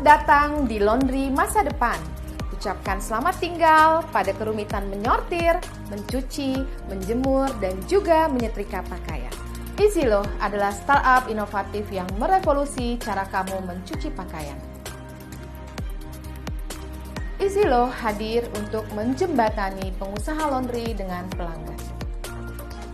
Selamat datang di laundry masa depan. Ucapkan selamat tinggal pada kerumitan menyortir, mencuci, menjemur, dan juga menyetrika pakaian. EasyLo adalah startup inovatif yang merevolusi cara kamu mencuci pakaian. EasyLo hadir untuk menjembatani pengusaha laundry dengan pelanggan.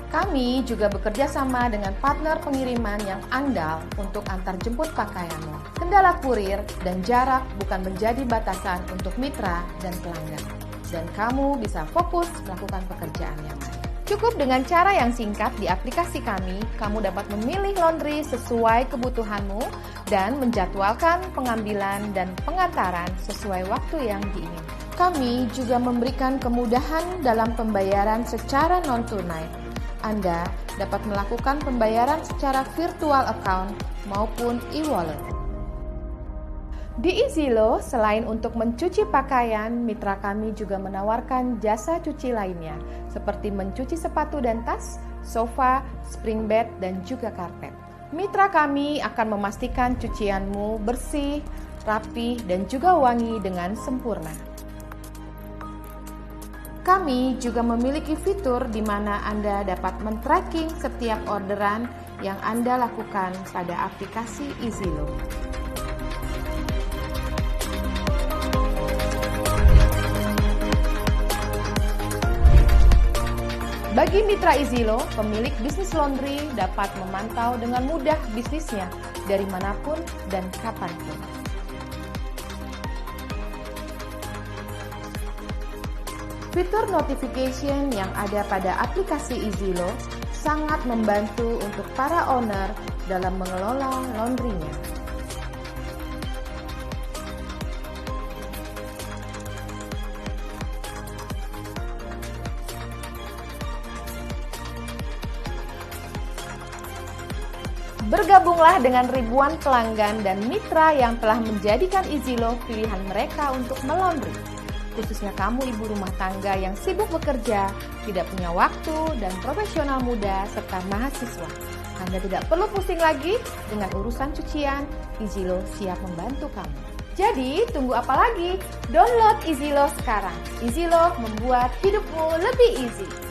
Kami juga bekerja sama dengan partner pengiriman yang andal untuk antar jemput pakaianmu. Kendala kurir dan jarak bukan menjadi batasan untuk mitra dan pelanggan. Dan kamu bisa fokus melakukan pekerjaan nyaman. Cukup dengan cara yang singkat di aplikasi kami, kamu dapat memilih laundry sesuai kebutuhanmu dan menjadwalkan pengambilan dan pengantaran sesuai waktu yang diinginkan. Kami juga memberikan kemudahan dalam pembayaran secara non-tunai. Anda dapat melakukan pembayaran secara virtual account maupun e-wallet. Di EasyLo, selain untuk mencuci pakaian, mitra kami juga menawarkan jasa cuci lainnya, seperti mencuci sepatu dan tas, sofa, spring bed, dan juga karpet. Mitra kami akan memastikan cucianmu bersih, rapi, dan juga wangi dengan sempurna. Kami juga memiliki fitur di mana Anda dapat men-tracking setiap orderan yang Anda lakukan pada aplikasi EasyLo. Bagi mitra EasyLo, pemilik bisnis laundry dapat memantau dengan mudah bisnisnya dari manapun dan kapanpun. Fitur notification yang ada pada aplikasi EasyLo sangat membantu untuk para owner dalam mengelola laundry-nya. Bergabunglah dengan ribuan pelanggan dan mitra yang telah menjadikan EasyLo pilihan mereka untuk melaundry. Khususnya kamu ibu rumah tangga yang sibuk bekerja, tidak punya waktu, dan profesional muda serta mahasiswa. Anda tidak perlu pusing lagi dengan urusan cucian, EasyLo siap membantu kamu. Jadi, tunggu apa lagi? Download EasyLo sekarang. EasyLo membuat hidupmu lebih easy.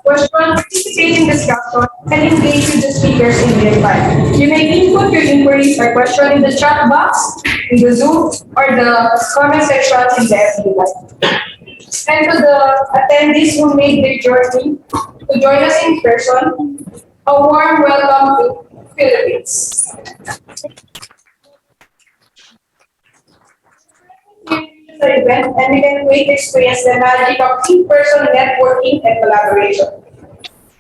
Question, participate in discussion, and engage with the speakers in real time. You may input your inquiries or question in the chat box, in the Zoom, or the comment section in the FB Live. And to the attendees who made their journey to join us in person, a warm welcome to Philippines. The event and we can wait to experience the magic of in-person networking and collaboration.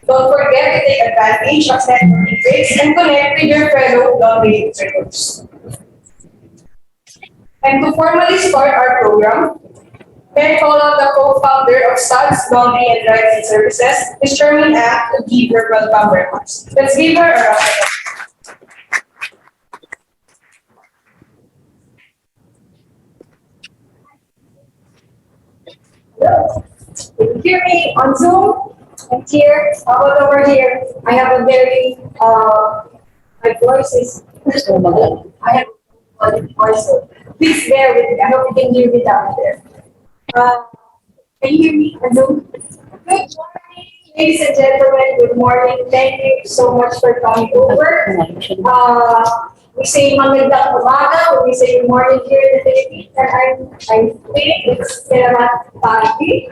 Don't forget to take advantage of networking breaks and connect with your fellow laundry instructors. And to formally start our program, may I call on the co-founder of Suds Laundry and Dryclean Services, Ms. Sherman Act, to give her welcome remarks. Let's give her a round of applause. Hello. Can you hear me on Zoom? I'm here. How about over here? I have a very, my voice is, I have a voice, so please bear with me. I hope you can hear me down there. Can you hear me on Zoom? Good morning, ladies and gentlemen. Good morning. Thank you so much for coming over. We say magandang umaga, we say good morning here in the Philippines, and I think it's selamat pagi.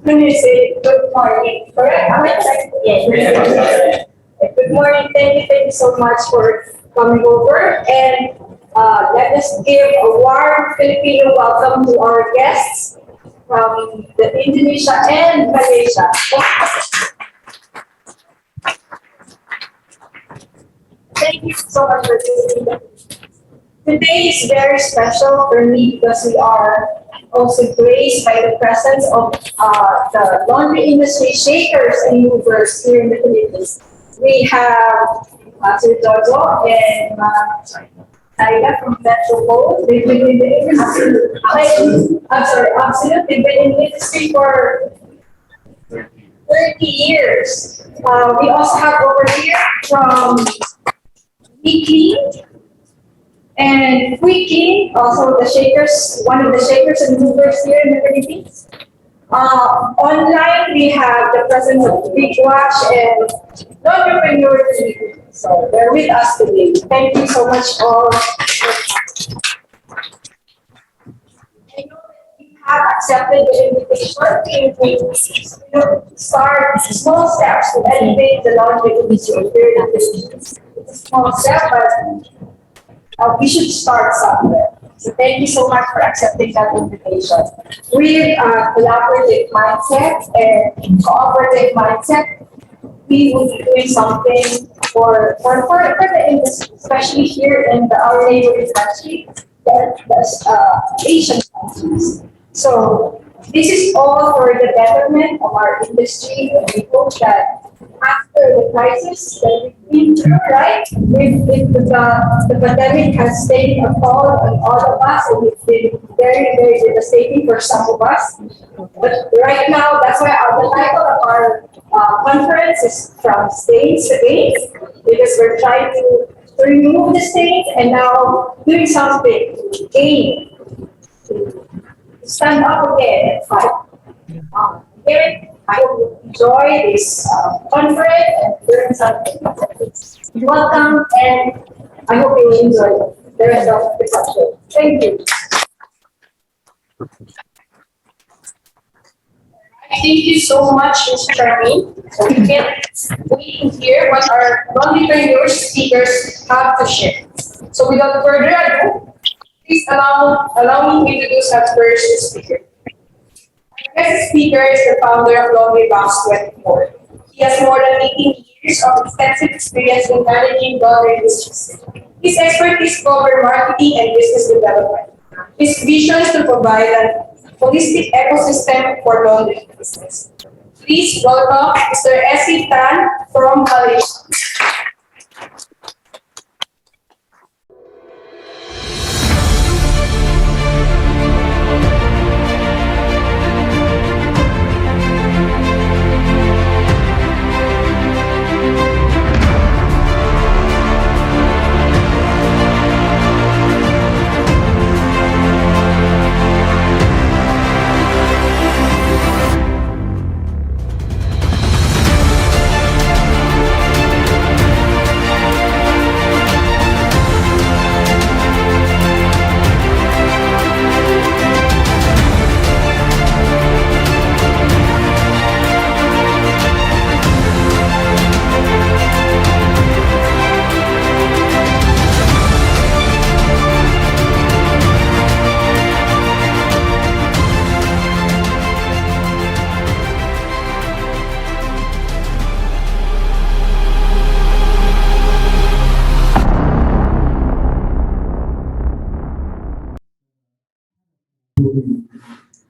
When you say good morning, correct? Am I right? Yes. Good morning. Thank you so much for coming over, and let us give a warm Filipino welcome to our guests from Indonesia and Malaysia. Thank you so much for visiting. Today is very special for me because we are also graced by the presence of the laundry industry shakers and movers here in the Philippines. We have Sir Jojo and Naila from Metropole. They've been in the industry. Absolute. They've been in the industry for 30 years. We also have over here from Dryclean and Quickly, also the shakers, one of the shakers and movers here in the Philippines. Online, we have the presence of Big Watch and entrepreneurs. So they're with us today. Thank you so much all. I know that you have accepted the invitation to start small steps to elevate the laundry industry here in the Philippines. It's a small step, but we should start somewhere. So thank you so much for accepting that invitation. With a collaborative mindset and cooperative mindset, we will be doing something for the industry, especially here in our neighboring country, the Asian countries. So this is all for the betterment of our industry, and we hope that after the crisis that we've been through, right? The pandemic has taken a toll on all of us, and it's been very, very devastating for some of us. But right now, that's why the title of our conference is From Stains to Gains, because we're trying to remove the stains and now doing something to gain, to stand up again and fight. Eric, I hope you enjoy this conference and learn something. Welcome, and I hope you enjoy the rest of the session. Thank you. Thank you so much, Mr. Charmaine. We can't wait to hear what our non-entrepreneur speakers have to share. So without further ado, please allow me to introduce our first speaker. Our guest speaker is the founder of Laundry Box 24. He has more than 18 years of extensive experience in managing laundry industries. His expertise covers marketing and business development. His vision is to provide an holistic ecosystem for laundry business. Please welcome Mr. S.C. Tan from Malaysia.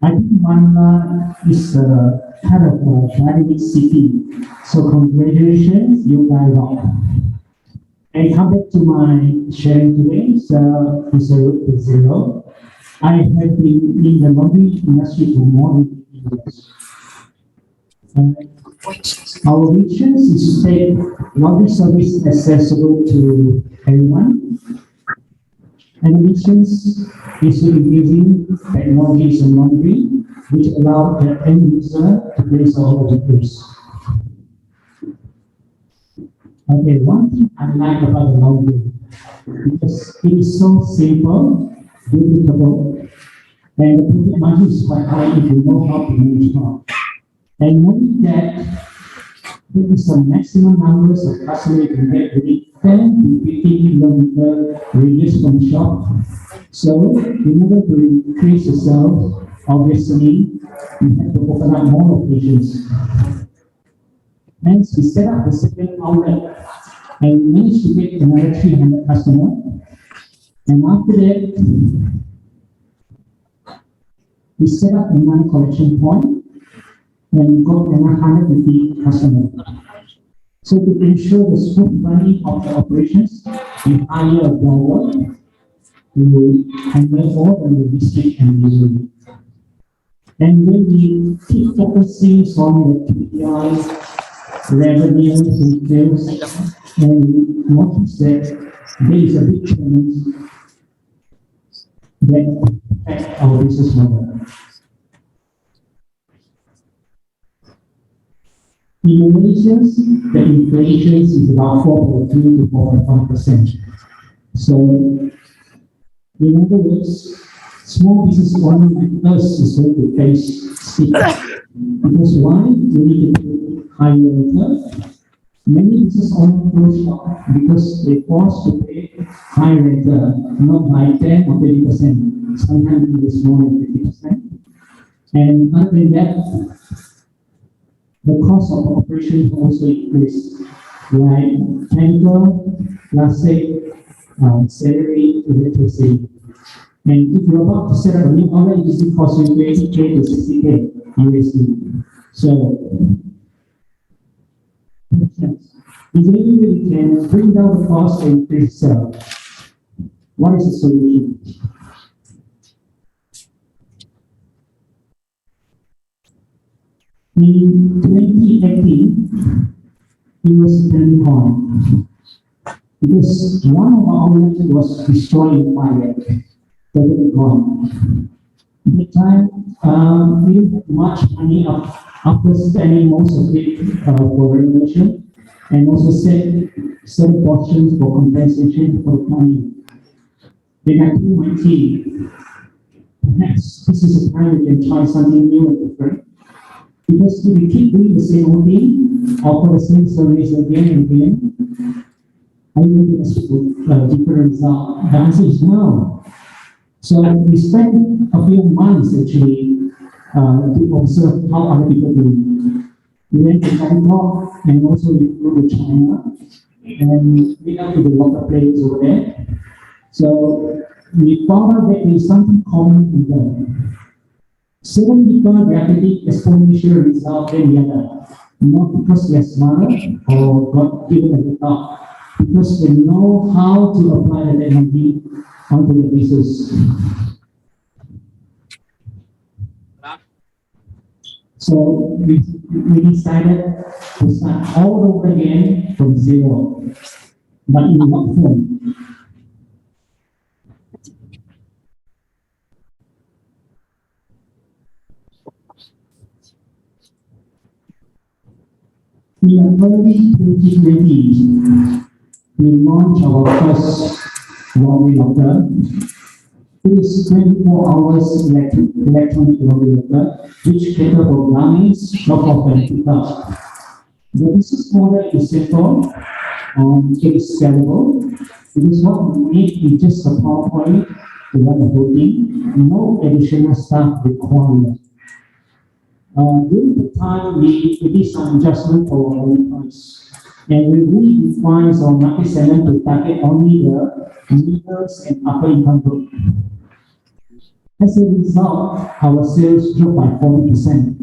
I think Manila is kind of a dynamic city. So congratulations, you guys rock. And come back to my sharing today. So, Mr. Zero, I have been in the laundry industry for more than 50 years. And our vision is to make laundry service accessible to everyone. And the mission is to using technologies in laundry, which allow the end user to place all the clothes. Okay, one thing I like about the laundry because it is so simple, beautiful, and the profit margin is quite high if you know how to manage it. And knowing that there is a maximum numbers of customers you can get within 10 to 15 kilometer radius from the shop. So in order to increase the sales, obviously we have to open up more locations. Hence we set up the second outlet and managed to get another 300 customers. And after that, we set up another collection point and got another 150 customers. So to ensure the smooth running of the operations, we hire a driver to handle all the logistics and delivery. And when we keep focusing on the KPIs, revenue, sales, and we notice that there is a big challenge that affects our business model. In Malaysia, the inflation is about 4.2 to 4.5%. So, in other words, small business owner like us is going to face stiff. Because why? We need to pay higher rental. Many business owners close shop because they forced to pay high rental, not by 10 or 20%. Sometimes it is more than 50%. And other than that, the cost of operation also increased, like tanker, plastic, salary, electricity. And if you're about to set up a new outlet, it usually costs you 20K to 60K USD. So, is there any way we can bring down the cost and increase sales? What is the solution? In 2018, it was turning point because one of our outlets was destroyed in fire, totally gone. At the time, we didn't have much money after spending most of it for renovation and also set portions for compensation for the money. Then I told my team, perhaps this is a time we can try something new and different. Because if we keep doing the same old thing, offer the same service again and again, are you going to expect a different result? The answer is no. So we spent a few months actually to observe how other people do. We went to Bangkok and also we flew to China and we went to the local place over there. So we found out that there is something common in them. Some people they are getting exponential result than the other, not because they are smart or got given a good thought, because they know how to apply the technology onto the business. So we decided to start all over again from zero, but in what form? In early 2020, we launched our first laundry locker. It is 24 hours electronic laundry locker, which cater for garments, drop-off, and pick-up. The business model is simple, it is scalable. It is what we need is just a PowerPoint to run the whole thing, no additional staff required. During the time, we did some adjustment for our price. And we redefined our market segment to target only the middle and upper income group. As a result, our sales dropped by 40%.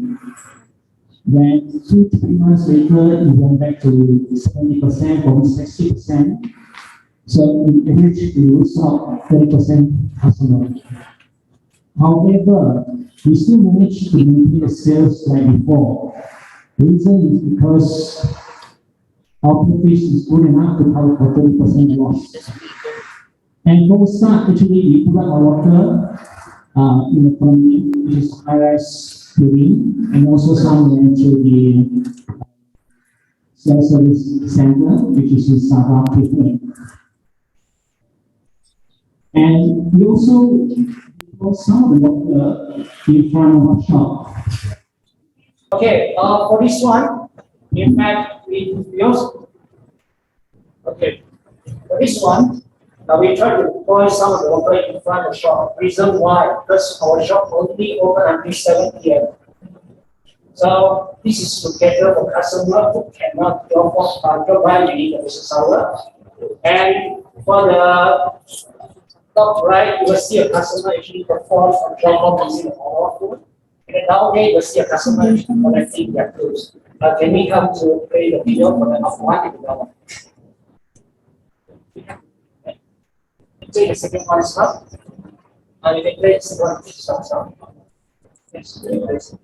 Then 2 to 3 months later, it went back to 70%, almost 60%. So in average, we lose out 30% customer. However, we still managed to maintain the sales like before. The reason is because our profit is good enough to cover for 30% loss. And for start, actually, we put up our water in the company, which is high-rise building, and also some went to the self-service center, which is in Sabah, Phuket. And we also put some of the water in front of our shop. Okay, for this one, in fact, we also, okay, for this one, we try to deploy some of the water in front of the shop. Reason why? Because our shop only open until 7 p.m. So this is to cater for customer who cannot drop by within the business hour. And for the top right, you will see a customer actually perform from drop off using the mobile phone. And then down there, you will see a customer actually collecting their goods. Can we come to play the video for the top one and the other? Play the second one as well. You can play the second one. Stop. Yes, please.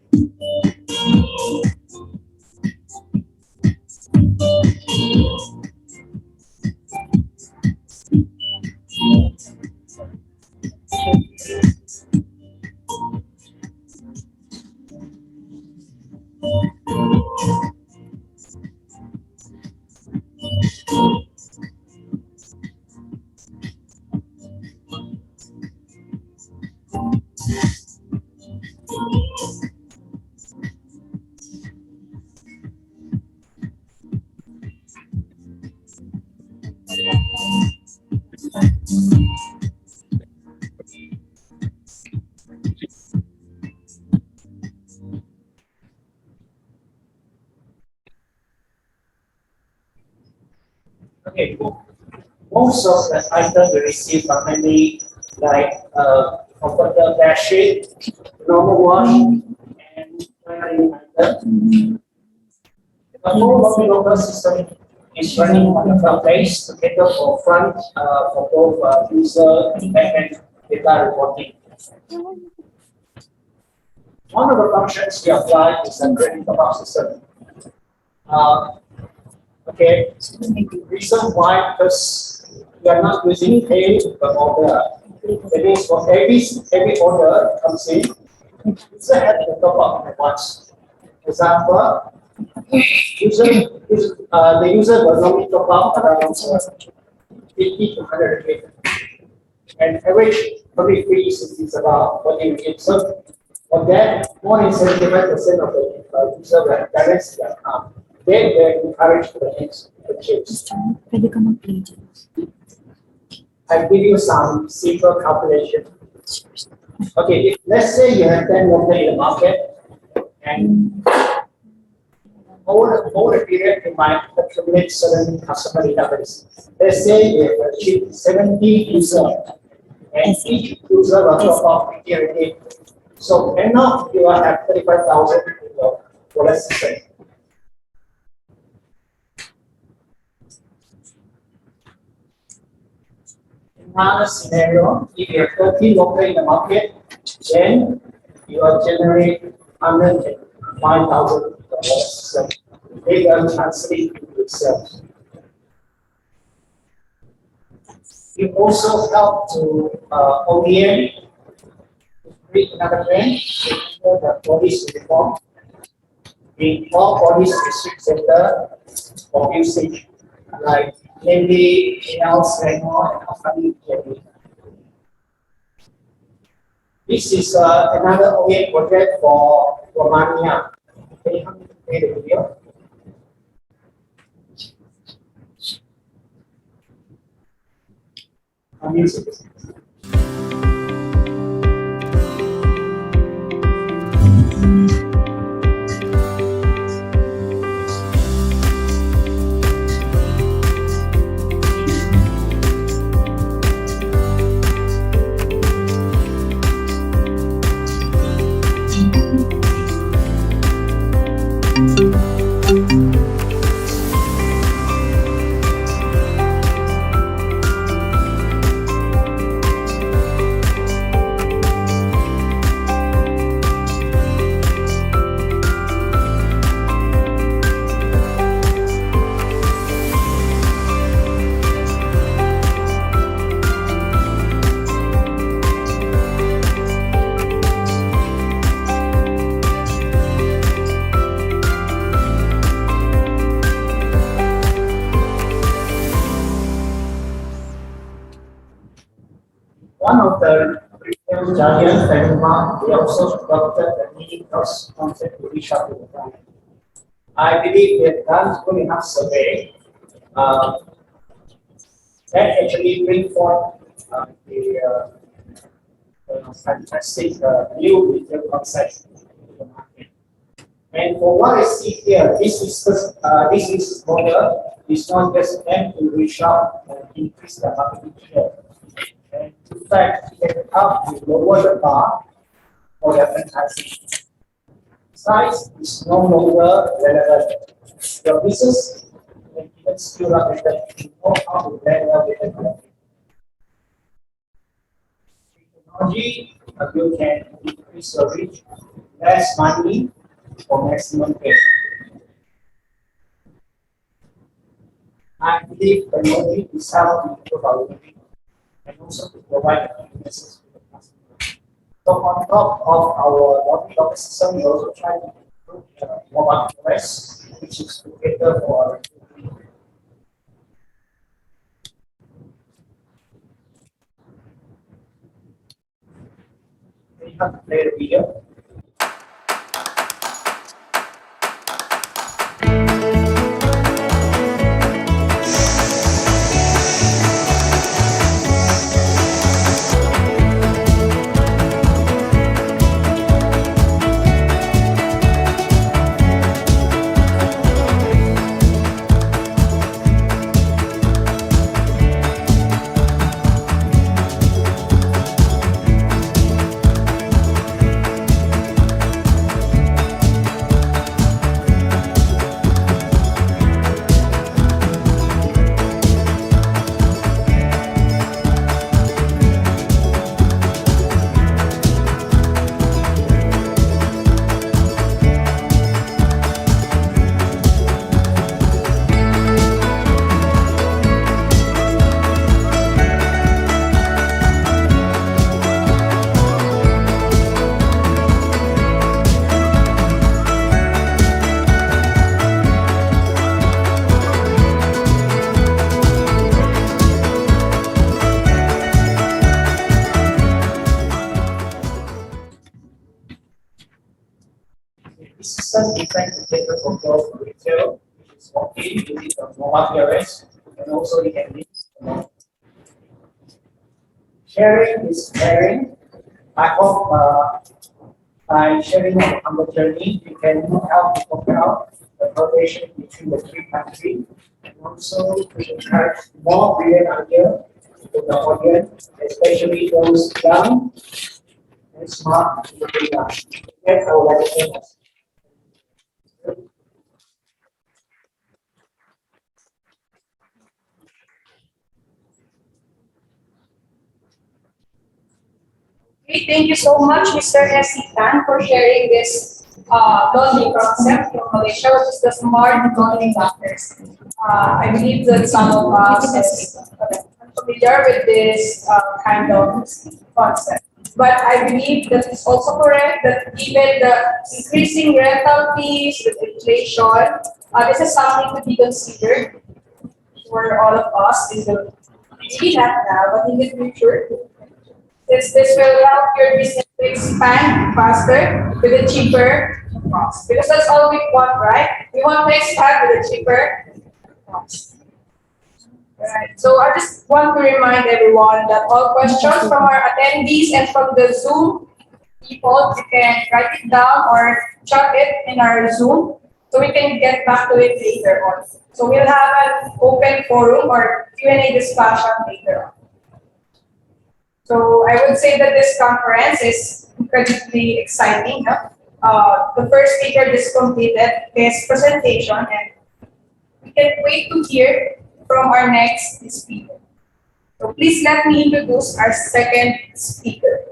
Okay, most of the items we receive are mainly like comforter bed sheet, normal wash, and cleaning items. The whole local system is running on the front base to cater for front for both user and backend data reporting. One of the functions we apply is the credit top-up system. Okay, reason why, because we are not using pay per order. That means for every order comes in, user has to top up at once. Example, the user will normally top up around 50 to 100 K. And average public fees is about 40 K. So for that, more than 75% of the user will balance their account. Then they're encouraged to the next purchase. I'll give you some simple calculation. Okay, let's say you have 10 water in the market, and over the period, you might accumulate certain customer database. Let's say you have achieved 70 users, and each user will drop off 50 a day. So enough, you will have 35,000 in your wallet system. Another scenario, if you have 30 water in the market, then you will generate 105,000 dollars. They will translate into itself. You also help to OEM create another brand for the police uniform. We all police district center for usage, like namely in-house Selangor and Alfani. This is another OEM project for Romania. Can you help me to play the video? Music. one of the retail giants, Relive, they also adopted the mini cross concept to reach out to the client. I believe they've done good enough survey that actually bring forth the fantastic new retail concept to the market. And for what I see here, this model is not just meant to reach out and increase the market share. And in fact, it can help to lower the bar for the advertising. Size is no longer relevant. Your business can even scale up with that if you know how to blend well with the market. Technology, you can increase your reach, less money for maximum gain. I believe technology is how to improve our living and also to provide conveniences to the customer. So on top of our laundry system, we also try to improve the mobile OS, which is to cater for our activity. We have to play the video. This system is trying to cater for both retail, which is walk-in, using the mobile POS, and also you can use sharing is caring. I hope by sharing on the journey, you can help to compare the cooperation between the three countries, and also to encourage more brilliant ideas to the audience, especially those young and smart to the data. That's our legacy. Okay, thank you so much, Mr. S.C. Tan, for sharing this laundry concept from Malaysia, which is the smart laundry lockers. I believe that some of us are familiar with this kind of concept. But I believe that it's also correct that given the increasing rental fees with inflation, this is something to be considered for all of us in the maybe not now, but in the future. This will help your business to expand faster with a cheaper cost. Because that's all we want, right? We want to expand with a cheaper cost. Right. So I just want to remind everyone that all questions from our attendees and from the Zoom people, you can write it down or chat it in our Zoom so we can get back to it later on. So we'll have an open forum or Q&A discussion later on. So I would say that this conference is incredibly exciting. The first speaker just completed his presentation, and we can't wait to hear from our next speaker. So please let me introduce our second speaker.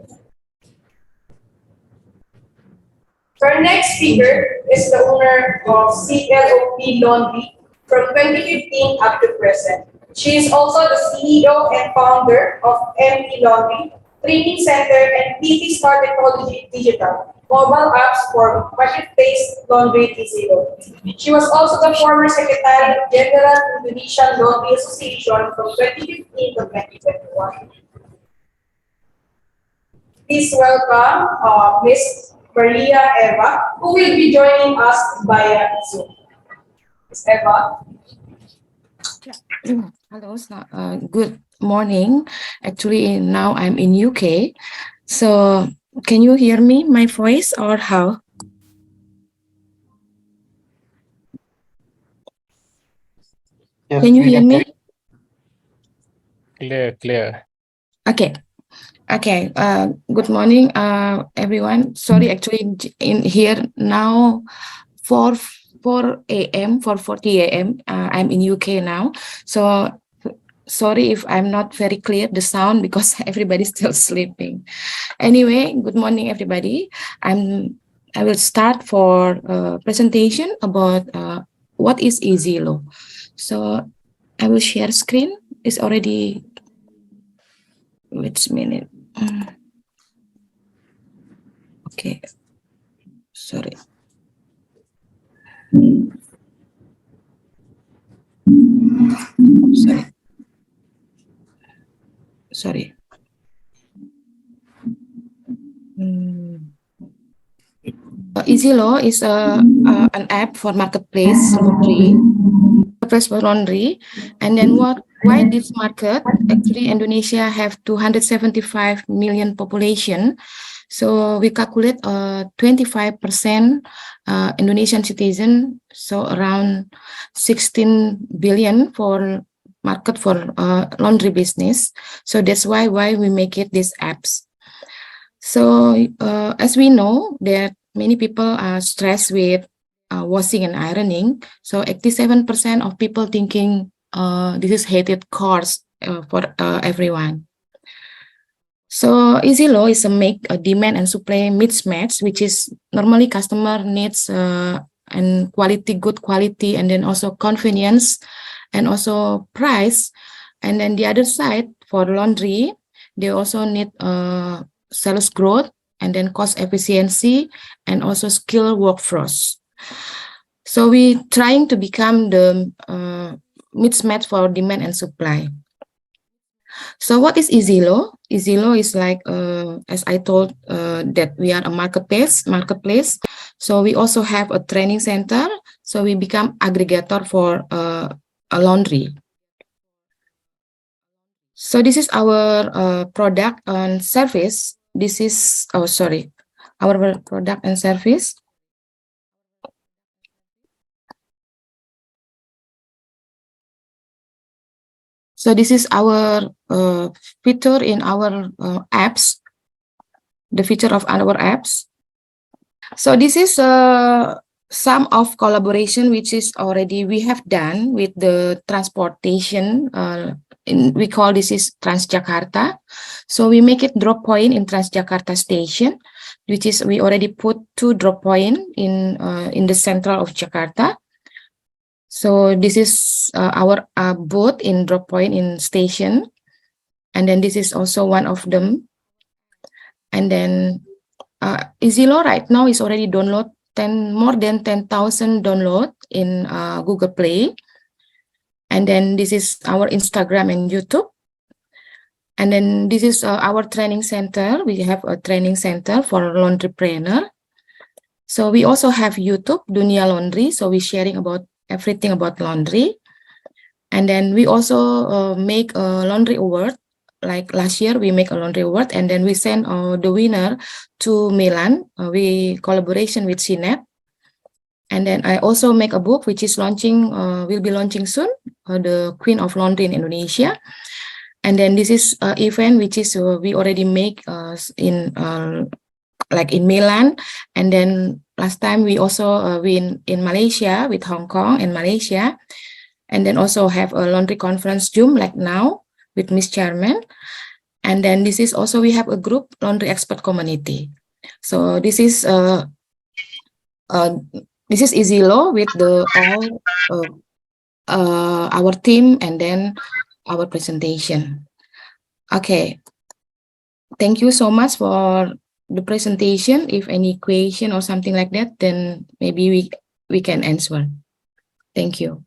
So our next speaker is the owner of CLOP Laundry from 2015 up to present. She is also the CEO and founder of MP Laundry, Training Center, and PT Star Technology Digital, mobile apps for market-based laundry TCO. She was also the former Secretary General Indonesian Laundry Association from 2015 to 2021. Please welcome Miss Maria Eva, who will be joining us via Zoom. Miss Eva. Hello, good morning. Actually, now I'm in UK. So, can you hear me, my voice, or how? Yes, Can you we hear can me? clear. Okay. Okay. Good morning, everyone. Sorry, actually, in here now, 4 a.m. 4:40 a.m. I'm in UK now. So sorry if I'm not very clear the sound because everybody's still sleeping. Anyway, good morning, everybody. I will start for a presentation about what is easy law. So I will share screen. It's already. Wait a minute. Okay. Sorry. Sorry. Easy Law is an app for marketplace laundry. And then why this market? Actually, Indonesia have 275 million population. So we calculate 25% Indonesian citizen, so around 16 billion for market for laundry business. So that's why we make it these apps. So as we know that many people are stressed with washing and ironing. So 87% of people thinking this is hated course for everyone. So easy law is a make a demand and supply mismatch, which is normally customer needs and good quality, and then also convenience, and also price. And then the other side for laundry, they also need sales growth, and then cost efficiency, and also skill workforce. So we trying to become the mismatch for demand and supply. So what is Easy Law? Easy Law is like, as I told, that we are a marketplace. So we also have a training center. So we become aggregator for a laundry. So this is our product and service. This is, our product and service. So this is our feature in our apps, the feature of our apps. So this is some of collaboration which is already we have done with the transportation. We call this is Transjakarta. So we make it drop point in Transjakarta station, which is we already put 2 drop point in the center of Jakarta. So this is our booth in drop point in station, and then this is also one of them. And then Easy Law right now is already download more than 10,000 download in Google Play. And then this is our Instagram and YouTube. And then this is our training center. We have a training center for laundrypreneur. So we also have YouTube, Dunia Laundry. So we're sharing about everything about laundry. And then we also make a laundry award. Like last year, we make a laundry award, and then we send the winner to Milan. We collaboration with CNET. And then I also make a book which is launching, will be launching soon, the Queen of Laundry in Indonesia. And then this is an event which is we already make in like in Milan. And then last time we also win in Malaysia with Hong Kong and Malaysia. And then also have a laundry conference Zoom like now with Miss Chairman. And then this is also we have a group laundry expert community. So this is Easy Law with the all our team and then our presentation. Okay, thank you so much for the presentation. If any question or something like that, then maybe we can answer. Thank you.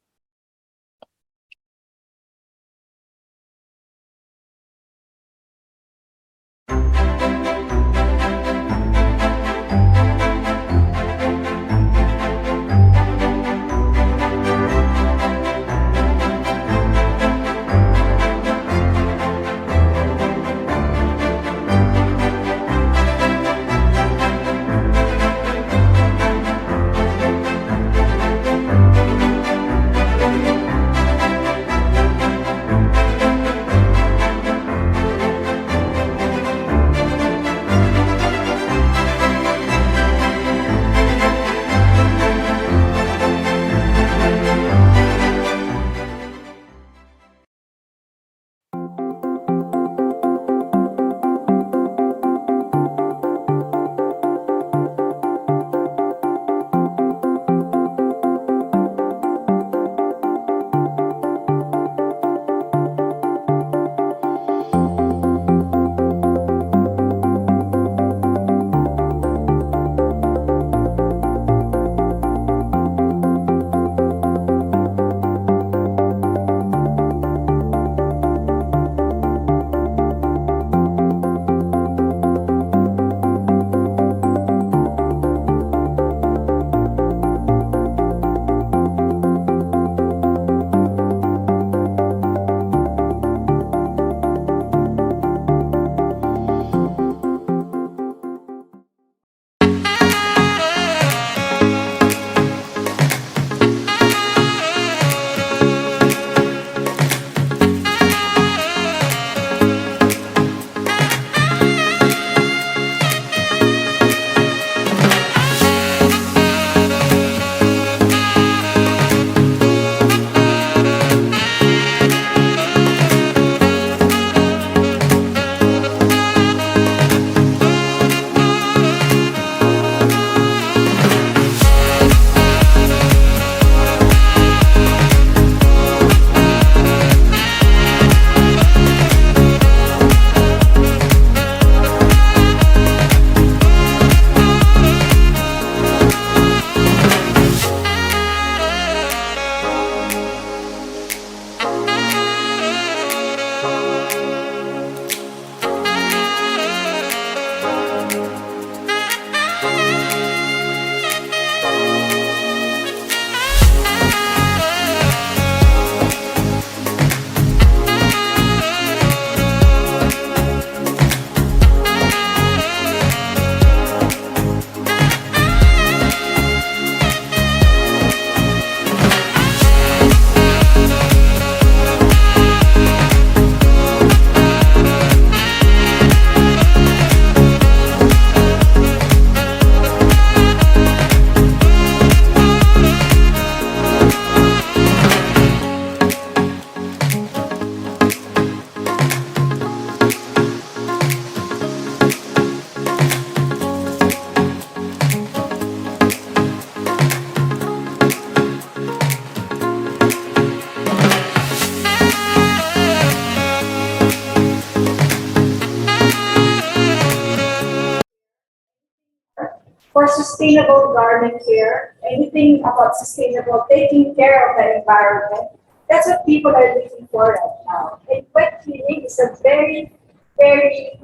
sustainable garment care, anything about sustainable taking care of the environment, that's what people are looking for right now. And wet cleaning is a very, very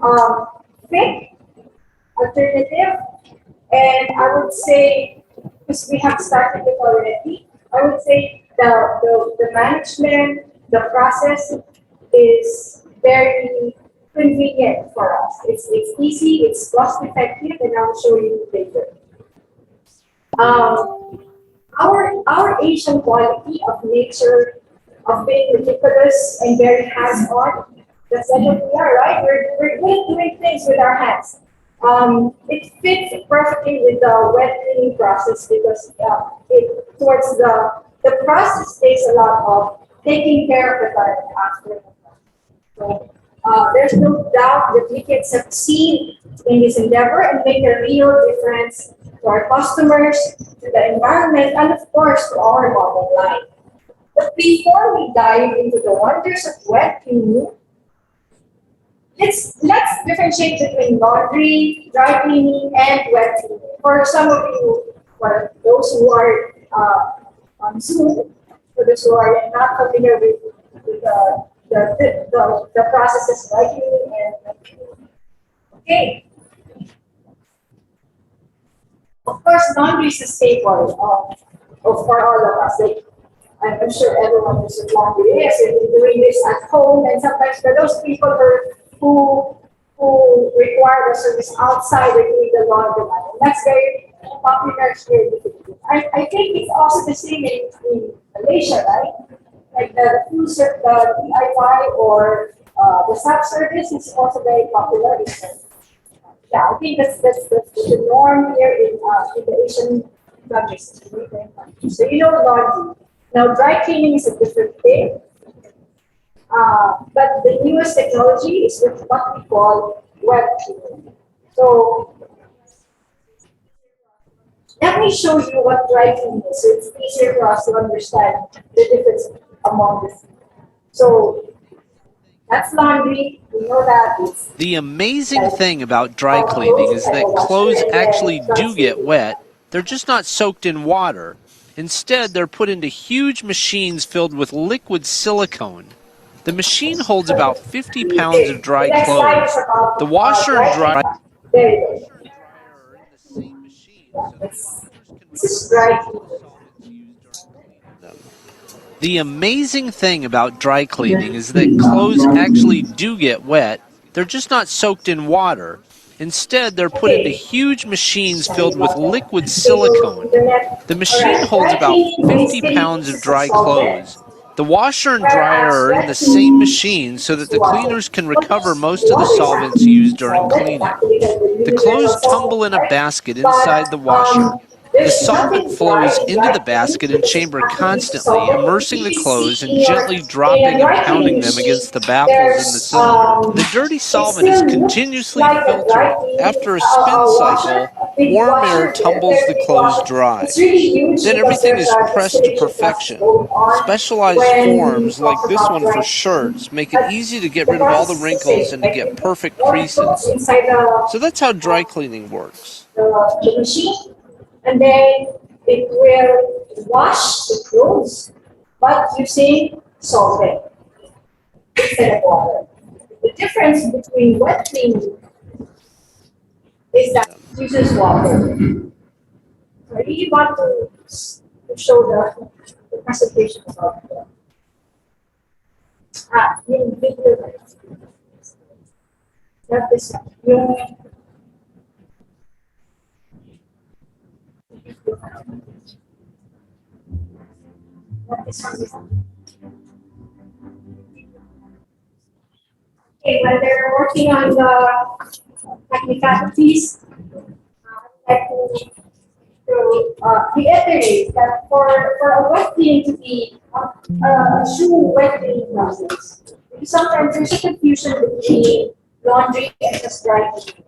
quick alternative. And I would say, because we have started it already, I would say the management, the process is very convenient for us. It's easy, it's cost effective, and I'll show you later. Our Asian quality of nature, of being ridiculous and very hands-on, that's what we are, right? We're good at doing things with our hands. It fits perfectly with the wet cleaning process because towards the process takes a lot of taking care of the garment after. So there's no doubt that we can succeed in this endeavor and make a real difference to our customers, to the environment, and of course to our bottom line. But before we dive into the wonders of wet cleaning, let's differentiate between laundry, dry cleaning, and wet cleaning. For some of you, for those who are on Zoom, for those who are not familiar with the processes dry cleaning and wet cleaning. Okay. Of course, laundry is a staple for all of us. Like, I'm sure everyone knows what laundry is. We've been doing this at home, and sometimes for those people who require the service outside, they need the laundromat. And that's very popular here in the Philippines. I think it's also the same in Malaysia, right? Like the DIY or the sub service is also very popular. Yeah, I think that's the norm here in the Asian countries. So you know laundry. Now dry cleaning is a different thing. But the newest technology is what we call wet cleaning. So let me show you what dry cleaning is, so it's easier for us to understand the difference among the two. So that's laundry. We know that it's The amazing thing about dry cleaning is that clothes actually do get wet. They're just not soaked in water. Instead, they're put into huge machines filled with liquid silicone. The machine holds about 50 pounds of dry clothes. The washer and dryer there you go. are in the same machine, so that cleaners This can is dry recover most of the solvents used during cleaning them. The amazing thing about dry cleaning is that clothes actually do get wet. They're just not soaked in water. Instead, they're put into huge machines filled with liquid silicone. The machine holds about 50 pounds of dry clothes. The washer and dryer are in the same machine so that the cleaners can recover most of the solvents used during cleaning. The clothes tumble in a basket inside the washer. The solvent flows into the basket and chamber constantly, immersing the clothes and gently dropping and pounding them against the baffles in the cylinder. The dirty solvent is continuously filtered. After a spin cycle, warm air tumbles the clothes dry. Then everything is pressed to perfection. Specialized forms, like this one for shirts, make it easy to get rid of all the wrinkles and to get perfect creases. So that's how dry cleaning works. The machine, and then it will wash the clothes, but using solvent instead of water. The difference between wet cleaning is that it uses water. So I really want to show the presentation about that. Yung video. Not this one. Yung okay, when they're working on the technicalities, I'd like to reiterate that for a wet cleaning to be a true wet cleaning process, because sometimes there's a confusion between laundry and just dry cleaning.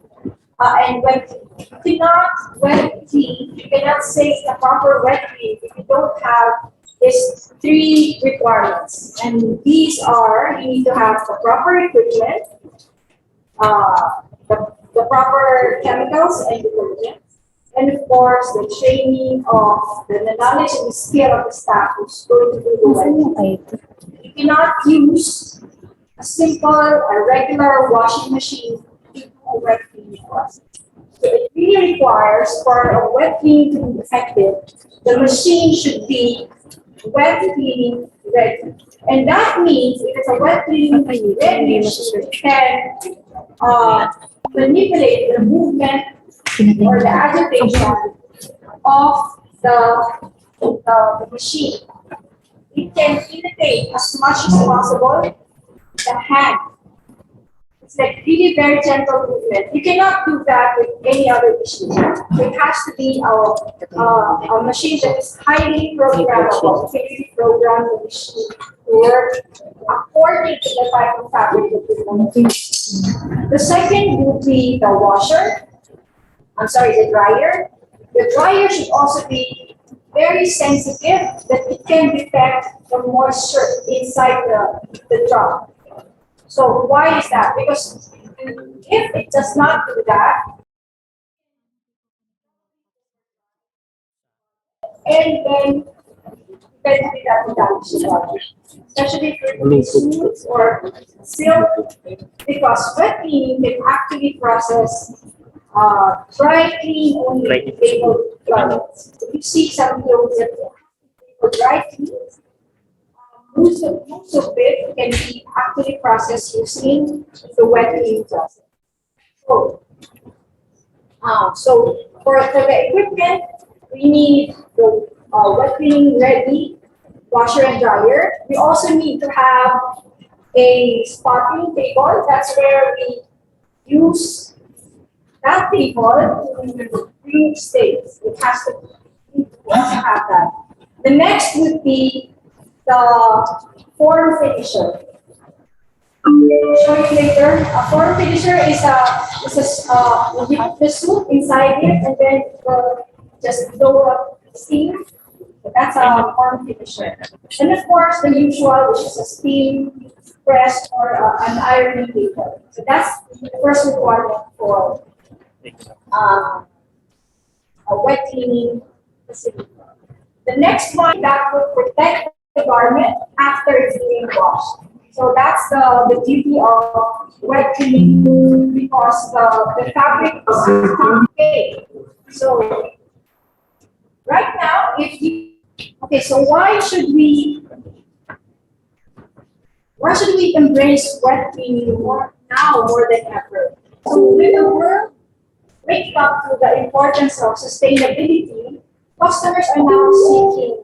And wet cleaning. You cannot wet clean, you cannot say it's a proper wet clean if you don't have these three requirements. And these are, you need to have the proper equipment, the proper chemicals and detergents, and of course the training of the knowledge and the skill of the staff who's going to do the wet. You cannot use a simple, a regular washing machine to do a wet cleaning process. So it really requires for a wet cleaning to be effective, the machine should be wet cleaning ready. And that means if it's a wet cleaning ready machine, it can manipulate the movement or the agitation of the machine. It can imitate as much as possible the hand. It's like really very gentle movement. You cannot do that with any other machine. It has to be a machine that is highly programmable. You can really program the machine to work according to the type of fabric that you want to use. The second would be the washer. The dryer. The dryer should also be very sensitive that it can detect the moisture inside the drum. So why is that? Because if it does not do that, and then eventually that will damage the water, especially for suits or silk, because wet cleaning can actually process dry clean only labeled garments. If you see some clothes that for dry clean, most of it can be actually processed using the wet cleaning process. So for the equipment, we need the wet cleaning ready washer and dryer. We also need to have a spotting table. That's where we use that table to clean stains. It has to have that. The next would be the form finisher. I'll show you later. A form finisher is you put the soup inside it and then just blow up steam. So that's a form finisher. And of course, the usual, which is a steam press or an ironing paper. So that's the first requirement for a wet cleaning facility. The next one that will protect the garment after it's being washed. So that's the beauty of wet cleaning because the fabric is okay. So right now, so why should we embrace wet cleaning more than ever? So with the world waking up to the importance of sustainability, customers are now seeking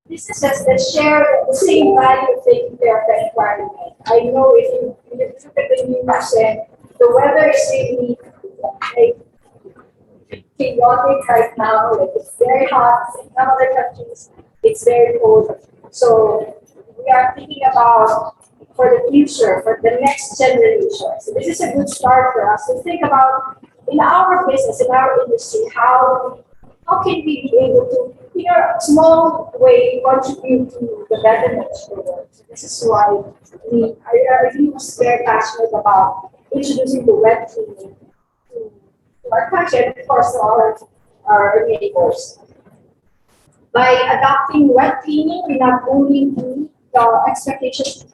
businesses that share the same value of taking care of the environment. I know if you look at the news and the weather is really chaotic right now. Like it's very hot. In some other countries, it's very cold. So we are thinking about for the future, for the next generation. So this is a good start for us to think about in our business, in our industry, how can we be able to, in a small way, contribute to the betterment of the world. So this is why I really was very passionate about introducing the wet cleaning to our country and of course to our neighbors. By adopting wet cleaning, we not only meet the expectations.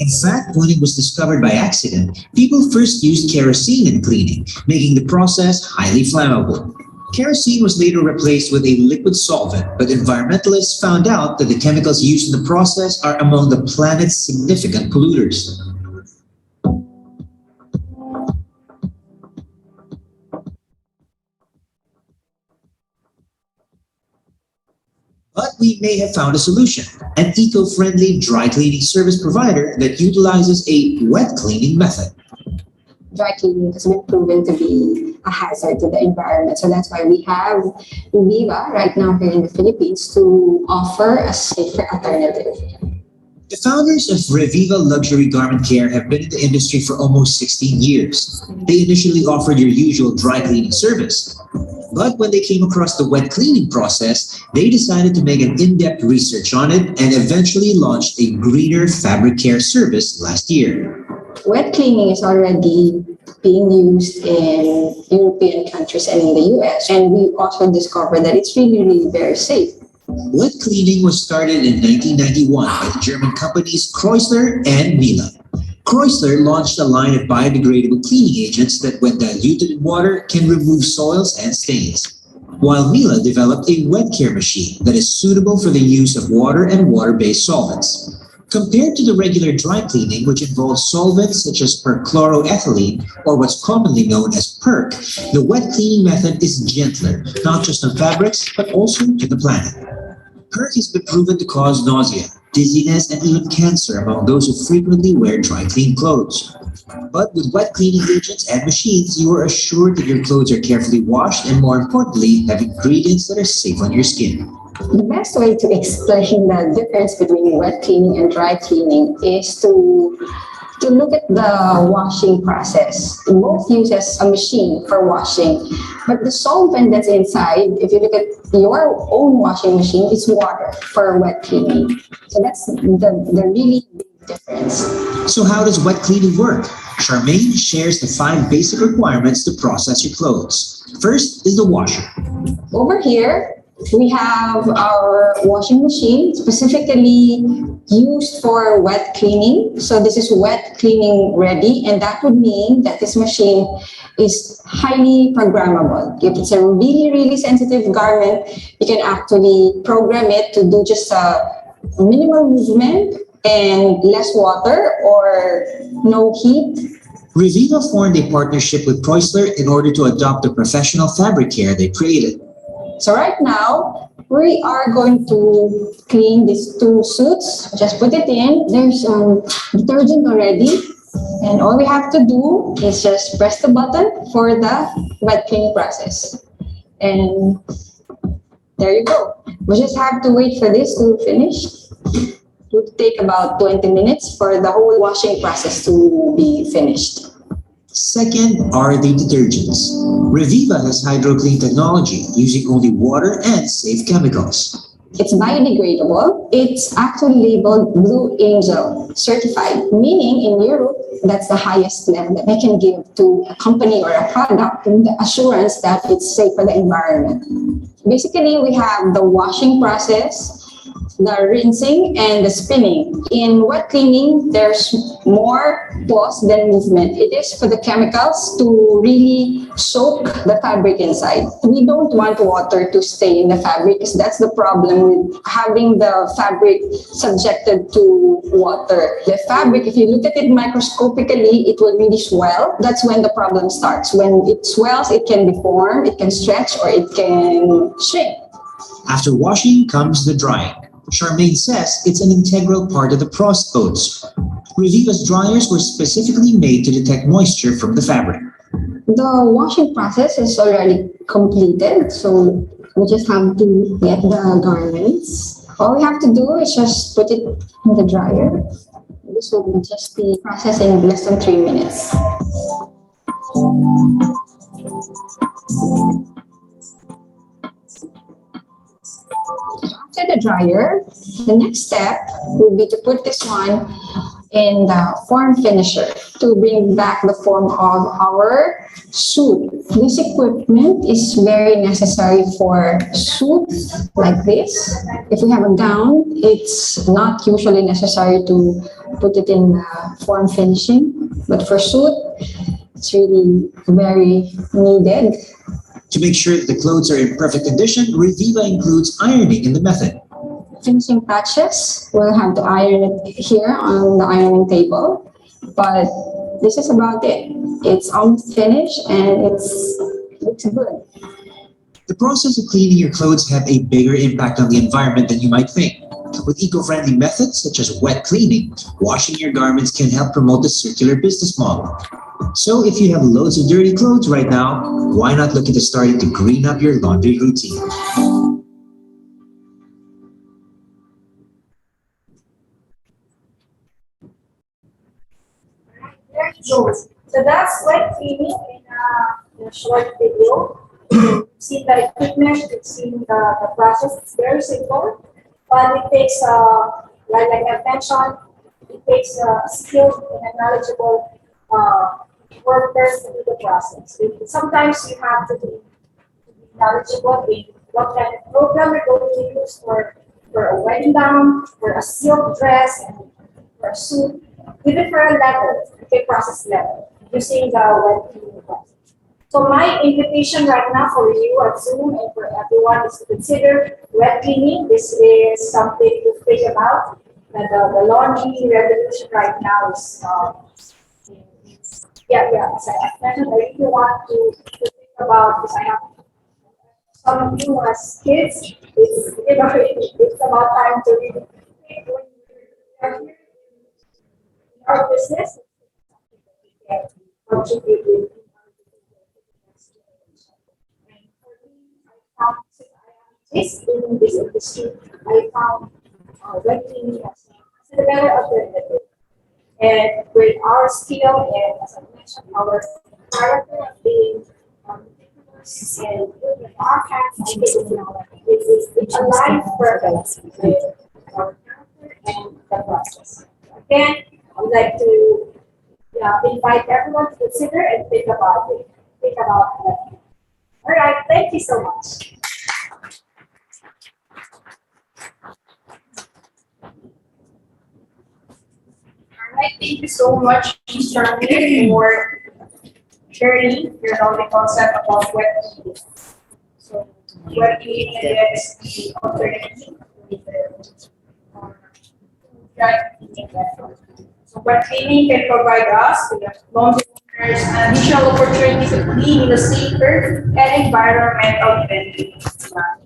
In fact, when it was discovered by accident, people first used kerosene in cleaning, making the process highly flammable. Kerosene was later replaced with a liquid solvent, but environmentalists found out that the chemicals used in the process are among the planet's significant polluters. But we may have found a solution, an eco-friendly dry cleaning service provider that utilizes a wet cleaning method. Dry cleaning has been proven to be a hazard to the environment. So that's why we have Viva right now here in the Philippines to offer a safer alternative. The founders of Reviva Luxury Garment Care have been in the industry for almost 16 years. They initially offered your usual dry cleaning service. But when they came across the wet cleaning process, they decided to make an in-depth research on it and eventually launched a greener fabric care service last year. Wet cleaning is already being used in European countries and in the US. And we also discovered that it's really, really very safe. Wet cleaning was started in 1991 by the German companies Kreuzler and Miele. Kreuzler launched a line of biodegradable cleaning agents that, when diluted in water, can remove soils and stains, while Miele developed a wet care machine that is suitable for the use of water and water-based solvents. Compared to the regular dry cleaning, which involves solvents such as perchloroethylene, or what's commonly known as PERC, the wet cleaning method is gentler, not just on fabrics, but also to the planet. PERC has been proven to cause nausea, dizziness, and even cancer among those who frequently wear dry clean clothes. But with wet cleaning agents and machines, you are assured that your clothes are carefully washed and, more importantly, have ingredients that are safe on your skin. The best way to explain the difference between wet cleaning and dry cleaning is to look at the washing process. Both uses a machine for washing, but the solvent that's inside, if you look at your own washing machine, it's water for wet cleaning. So that's the really big difference. So how does wet cleaning work? Charmaine shares the 5 basic requirements to process your clothes. First is the washer. Over here, we have our washing machine specifically used for wet cleaning. So this is wet cleaning ready, and that would mean that this machine is highly programmable. If it's a really, really sensitive garment, you can actually program it to do just a minimal movement and less water or no heat. Reviva formed a partnership with Kreuzler in order to adopt the professional fabric care they created. So right now, we are going to clean these 2 suits. Just put it in. There's detergent already. And all we have to do is just press the button for the wet cleaning process. And there you go. We just have to wait for this to finish. It will take about 20 minutes for the whole washing process to be finished. Second are the detergents. Reviva has HydroClean technology using only water and safe chemicals. It's biodegradable. It's actually labeled Blue Angel certified, meaning in Europe, that's the highest level that they can give to a company or a product, and the assurance that it's safe for the environment. Basically, we have the washing process, the rinsing, and the spinning. In wet cleaning, there's more pause than movement. It is for the chemicals to really soak the fabric inside. We don't want water to stay in the fabric because that's the problem with having the fabric subjected to water. The fabric, if you look at it microscopically, it will really swell. That's when the problem starts. When it swells, it can deform, it can stretch, or it can shrink. After washing comes the drying. Charmaine says it's an integral part of the process. Reviva's dryers were specifically made to detect moisture from the fabric. The washing process is already completed, so we just have to get the garments. All we have to do is just put it in the dryer. This will just be processed in less than 3 minutes. After the dryer, the next step would be to put this one in the form finisher to bring back the form of our suit. This equipment is very necessary for suits like this. If we have a gown, it's not usually necessary to put it in the form finishing, but for suit, it's really very needed. To make sure that the clothes are in perfect condition, Reviva includes ironing in the method. Finishing touches, we'll have to iron it here on the ironing table, but this is about it. It's almost finished and it looks good. The process of cleaning your clothes have a bigger impact on the environment than you might think. With eco-friendly methods such as wet cleaning, washing your garments can help promote the circular business model. So if you have loads of dirty clothes right now, why not look into starting to green up your laundry routine? There it goes. So that's wet cleaning in a short video. You've seen the equipment, you've seen the process. It's very simple, but it takes, like I mentioned, it takes skilled and knowledgeable workers to do the process. Sometimes you have to be knowledgeable in what kind of program you're going to use for a wedding gown, for a silk dress, and for a suit, even for a level, okay, process level, using the web cleaning process. So my invitation right now for you at Zoom and for everyone is to consider web cleaning. This is something to think about. And the laundry revolution right now is, as I mentioned, I really want to think about this. I have some of you as kids, it's about time to really think when you're here in our business, and contribute with and for me, I found since I am just in this industry, I found web cleaning as a better alternative. And with our skill and as I mentioned, our character of being meticulous and with our hands, I think it's aligned perfect with our character and the process. Again, I would like to invite everyone to consider and think about it. Think about it. All right, thank you so much. Alright, thank you so much, Mr. Amir, for sharing your knowledge concept about web cleaning. So, web cleaning is the alternative with the dry cleaning method. So, web cleaning can provide us with laundry owners an additional opportunity to clean in a safer and environmental friendly manner.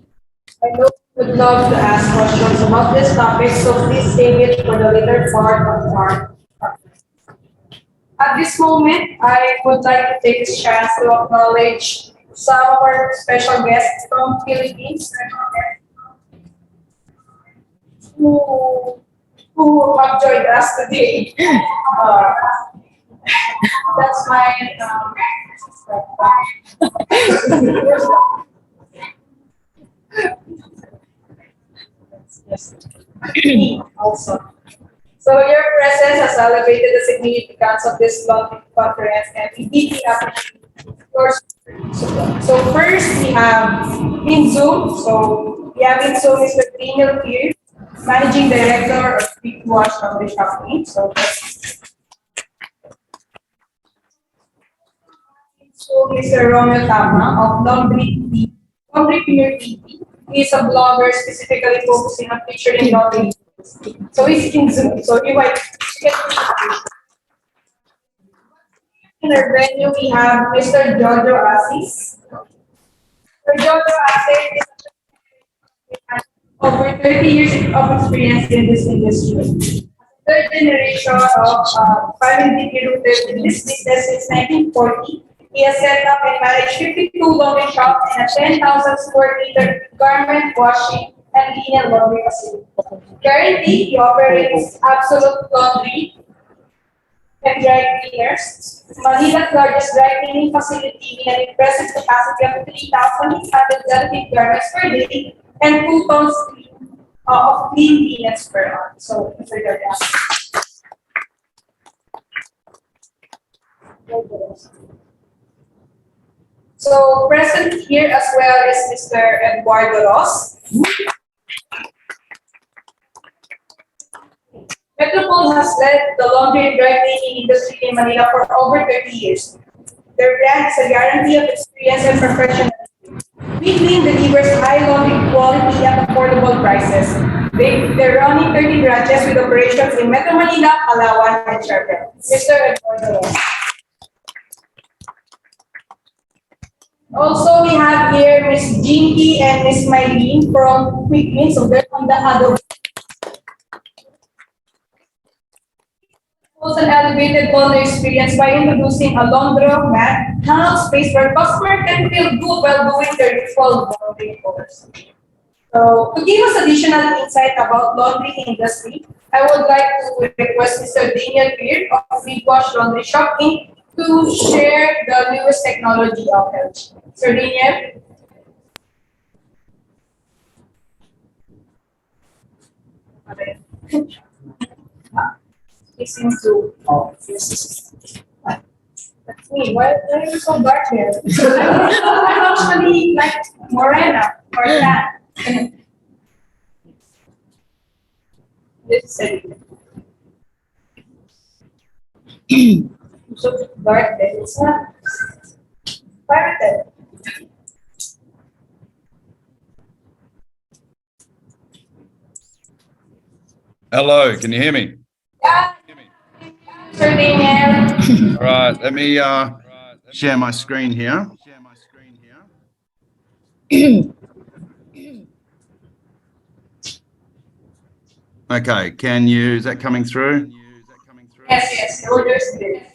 I know you would love to ask questions about this topic, so please save it for the later part of our conference. At this moment, I would like to take this chance to acknowledge some of our special guests from Philippines who, who have joined us today. That's my yes. Also. So your presence has elevated the significance of this launching conference and we deeply appreciate your support. So first we have in Zoom. So we have in Zoom Mr. Daniel here, Managing Director of Quick Wash Laundry Company. So Mr. Romeo Tama of Laundry Premier TV. He is a blogger specifically focusing on featuring laundry. So he's in Zoom. So you might get in our venue we have Mr. Jojo Asis. Mr. Jojo Asis has over 30 years of experience in this industry. Third generation of family rooted in this business since 1940. He has set up and managed 52 laundry shops and a 10,000 square meter garment washing and linen laundry facility. Currently, he operates Absolute Laundry and Dry Cleaners, Manila's largest dry cleaning facility with an impressive capacity of 3,600 delicate garments per day and 2 tons of clean linens per month. So, Mr. Jordan. So present here as well is Mr. Eduardo Ross. Metropole has led the laundry and dry cleaning industry in Manila for over 30 years. Their brand is a guarantee of experience and professionalism. We Clean delivers high laundry quality at affordable prices. They're running 30 branches with operations in Metro Manila, Palawan, and Siargao. Mr. Eduardo Ross. Also, we have here Miss Jinky and Miss Mylene from Quick Means, so they're on the huddle. Also, an elevated laundry experience by introducing a laundromat hangout space where customers can feel good while doing their ritual laundry chores. So, to give us additional insight about laundry industry, I would like to request Mr. Daniel Beard of Quick Wash Laundry Shop Inc. to share the newest technology of LG. Sir Daniel? Okay. He seems to. Oh, yes. That's me. Why are you so dark here? I'm actually like Morena or that. This is it. So dark that it's not private. Hello, can you hear me? Yeah. Sir Daniel. All right, let me share my screen here. Okay, is that coming through? Yes, we're just there.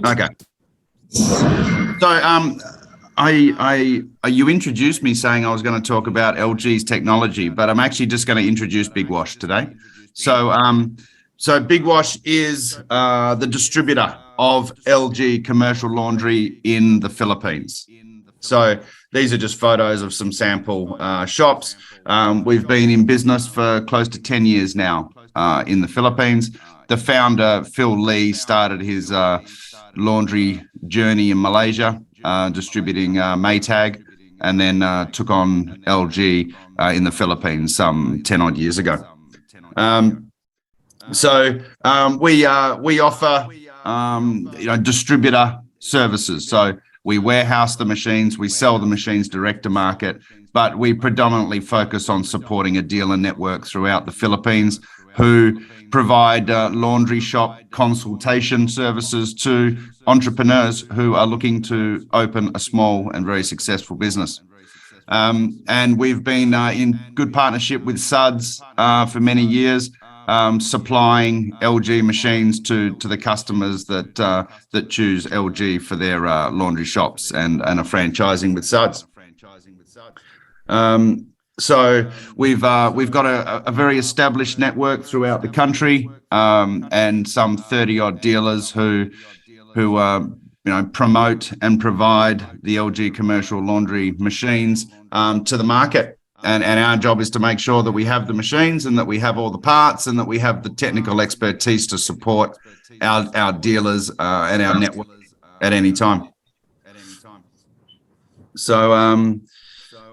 Okay. So you introduced me saying I was going to talk about LG's technology, but I'm actually just going to introduce Big Wash today. So Big Wash is the distributor of LG commercial laundry in the Philippines. So these are just photos of some sample shops. We've been in business for close to 10 years now in the Philippines. The founder, Phil Lee, started his laundry journey in Malaysia, distributing Maytag, and then took on LG in the Philippines some 10 odd years ago. We offer distributor services. So we warehouse the machines, we sell the machines direct to market, but we predominantly focus on supporting a dealer network throughout the Philippines who provide laundry shop consultation services to entrepreneurs who are looking to open a small and very successful business. And we've been in good partnership with Suds for many years, supplying LG machines to the customers that choose LG for their laundry shops and are franchising with Suds. So we've got a very established network throughout the country, and some 30 odd dealers who promote and provide the LG commercial laundry machines to the market. And our job is to make sure that we have the machines and that we have all the parts and that we have the technical expertise to support our dealers and our network at any time. So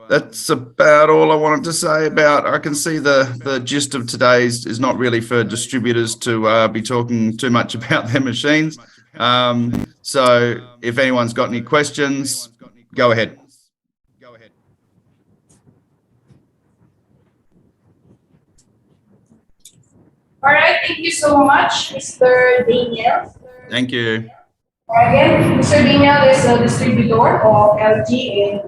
that's about all I wanted to say about. I can see the gist of today's is not really for distributors to be talking too much about their machines. So if anyone's got any questions, go ahead. All right, thank you so much, Mr. Daniel. Thank you. Again, Mr. Daniel is a distributor of LG in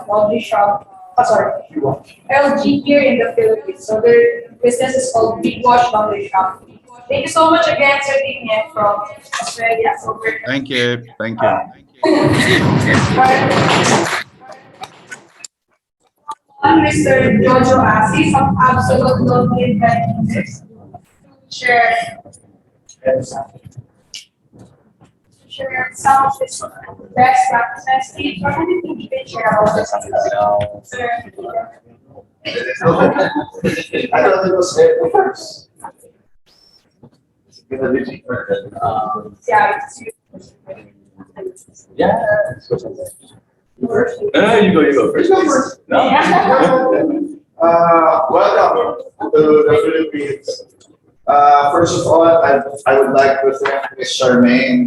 laundry shop. LG here in the Philippines. So their business is called Big Wash Laundry Shop. Thank you so much again, Sir Daniel from Australia. So Thank you. Thank you. Mr. Jojo Assis of Absolute Laundry Conference. Share some of his best practices, tips, or anything you can share about this. Sir. I thought it was first. Yeah. You go first. No. Welcome to the Philippines. First of all, I would like to thank Ms. Charmaine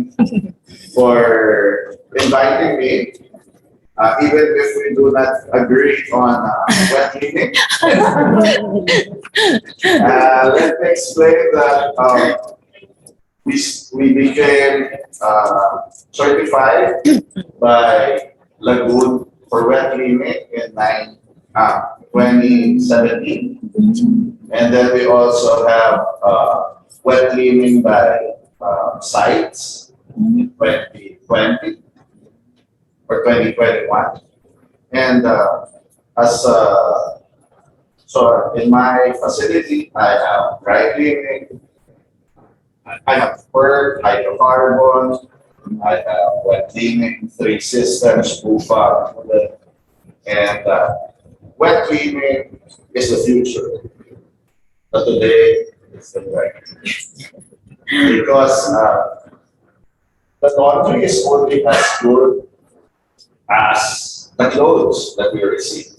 for inviting me, even if we do not agree on wet cleaning. Let me explain that we became certified by Lagoon for wet cleaning in 2017. And then we also have wet cleaning by sites in 2020 or 2021. And so in my facility, I have dry cleaning, I have PERT, hydrocarbons, I have wet cleaning, 3 systems, Bufa, and wet cleaning is the future. But today, it's the right. Because the laundry is only as good as the clothes that we receive.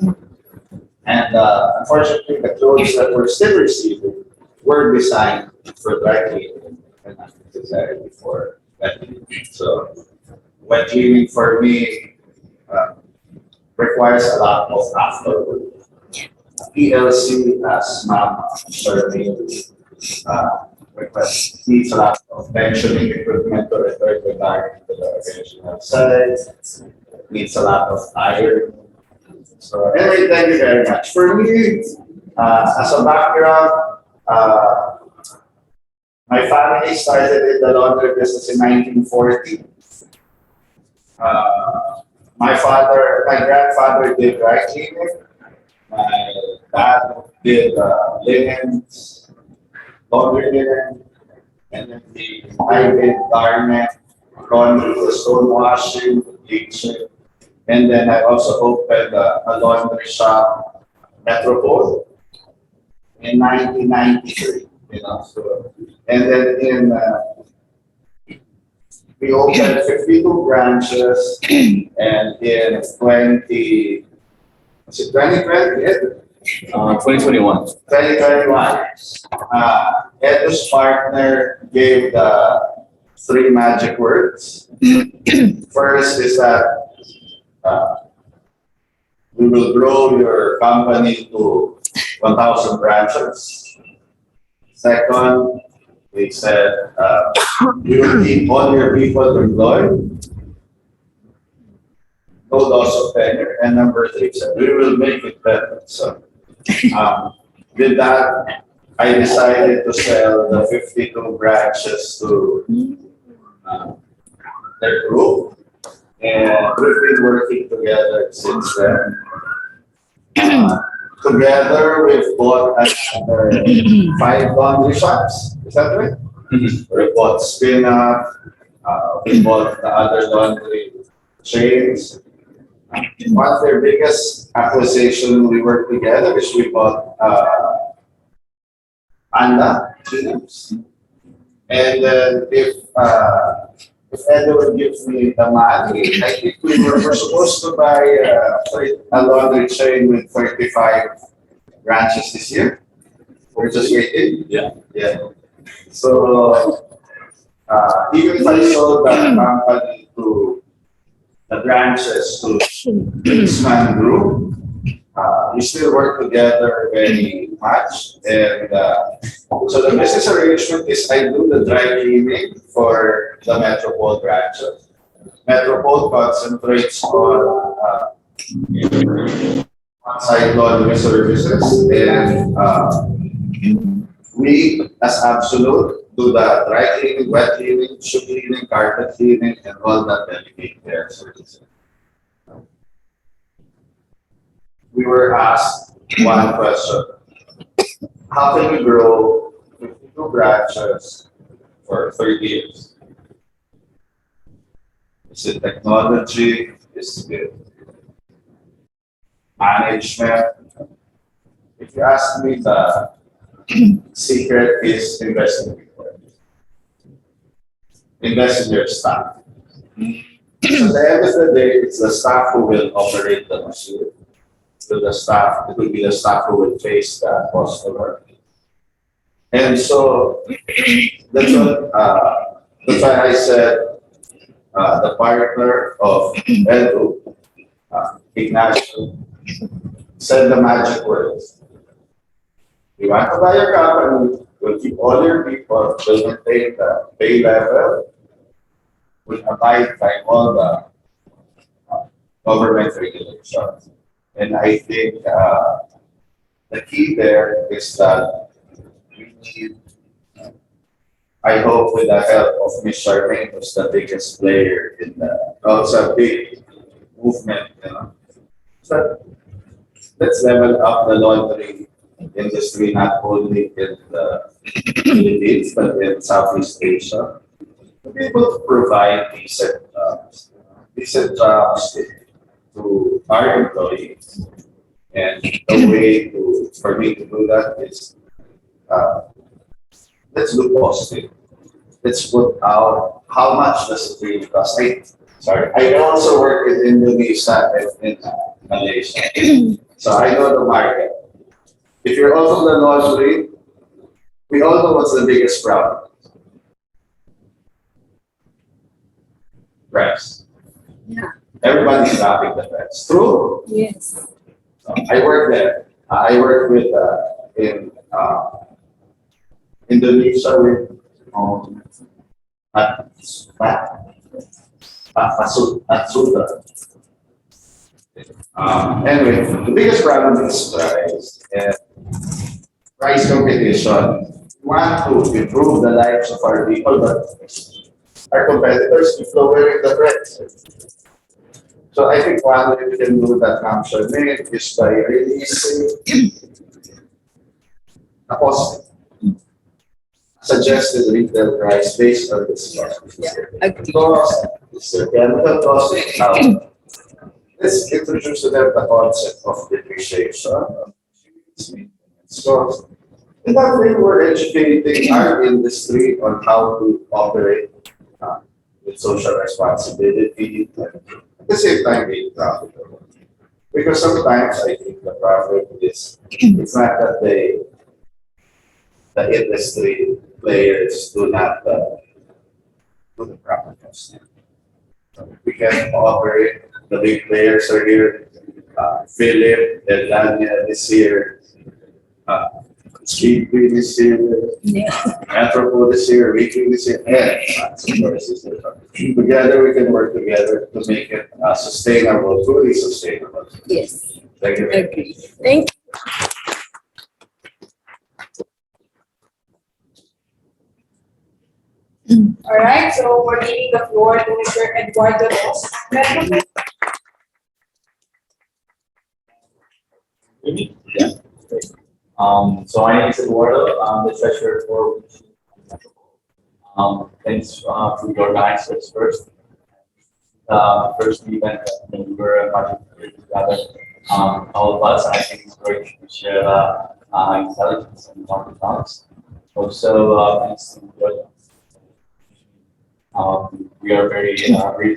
And unfortunately, the clothes that we're still receiving were designed for dry cleaning and not necessarily for wet cleaning. So, wet cleaning for me requires a lot of afterwork. PLC, as Ma'am Charmaine needs a lot of tensioning equipment to return the iron to the original size. Needs a lot of iron. So anyway, thank you very much. For me, as a background, my family started in the laundry business in 1940. My grandfather did dry cleaning. My dad did linens, laundry linen, and then I did garment, laundry, stone washing, bleaching, and then I also opened a laundry shop, Metropole, in 1993. So, and then we opened 52 branches, and in 2020, 2021. 2021, Ed's partner gave the 3 magic words. First is that we will grow your company to 1,000 branches. Second, we said we will keep all your people employed. No loss of tenure. And number 3 said we will make it better. So with that, I decided to sell the 52 branches to their group. And we've been working together since then. Together, we've bought another 5 laundry shops. Is that right? We bought Spin Up. We bought the other laundry chains. One of their biggest acquisition we worked together is we bought Anda cleaners. And then if Edo would give me the money, I think we were supposed to buy a laundry chain with 35 branches this year. We're just waiting. Yeah. So even if I sold the company to the branches to Eastman Group, we still work together very much. And so the business arrangement is I do the dry cleaning for the Metropole branches. Metropole concentrates on on-site laundry services, and we, as Absolute, do the dry cleaning, wet cleaning, shoe cleaning, carpet cleaning, and all that delicate care services. We were asked one question: how can we grow 52 branches for 30 years? Is it technology? Is it management? If you ask me, the secret is invest in people. Invest in your staff. So at the end of the day, it's the staff who will operate the machine. To the staff, it will be the staff who will face the customer. And so that's why I said the partner of Edu, Ignacio, said the magic words. You want to buy your company, we'll keep all your people, we'll maintain the pay level, we'll abide by all the government regulations. And I think the key there is that we need, I hope with the help of Ms. Charmaine, who's the biggest player in the, also a big movement, So let's level up the laundry industry, not only in the Philippines, but in Southeast Asia. to be able to provide decent jobs to our employees. And the way for me to do that is, let's look positive. Let's put out how much does it really cost. I also work in Indonesia and in Malaysia, so I know the market. If you're also the laundry, we all know what's the biggest problem. Price. Yeah. Everybody's dropping the price. True. Yes. I work there. I work with in Indonesia with Suds. Anyway, the biggest problem is price and price competition. We want to improve the lives of our people, but our competitors keep lowering the price. So I think one way we can do that function is by releasing a positive suggested retail price based on this cost. This chemical cost. Now, let's introduce to them the concept of depreciation, maintenance cost. In that way, we're educating our industry on how to operate with social responsibility and at the same time being profitable. Because sometimes I think the problem is it's not that the industry players do not do the proper testing. We can operate. The big players are here. Philip, Delania is here. Street Green is here. Metropole is here. Weekly is here. And of course, is there. Together we can work together to make it sustainable, truly sustainable. Yes. Thank you. Agree. Thank you. All right, so we're giving the floor to Mr. Eduardo Ross. Yeah. So my name is Eduardo. I'm the treasurer for thanks to the organizers first. First event that we were participating together, all of us. I think it's great to share intelligence and market knowledge. Also, thanks to the we are very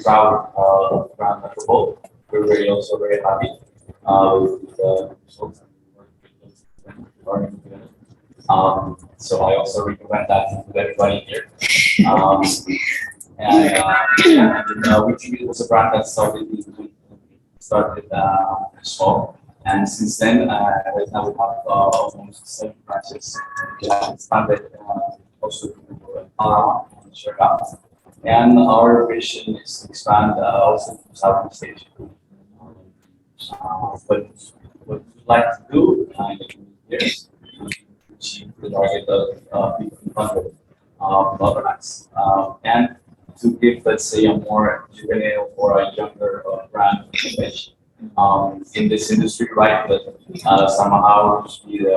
proud of Grand Metropole. We're very also very happy with the results and learning together. So I also recommend that to everybody here. We think it was a brand that started small, and since then, right now we have almost 7 branches. We have expanded also to Palawan and Siargao. And our vision is to expand also to Southeast Asia. But what we'd like to do in the coming years is to achieve the target of 1,500 governance and to give, let's say, a more juvenile or a younger brand image in this industry, right? But somehow the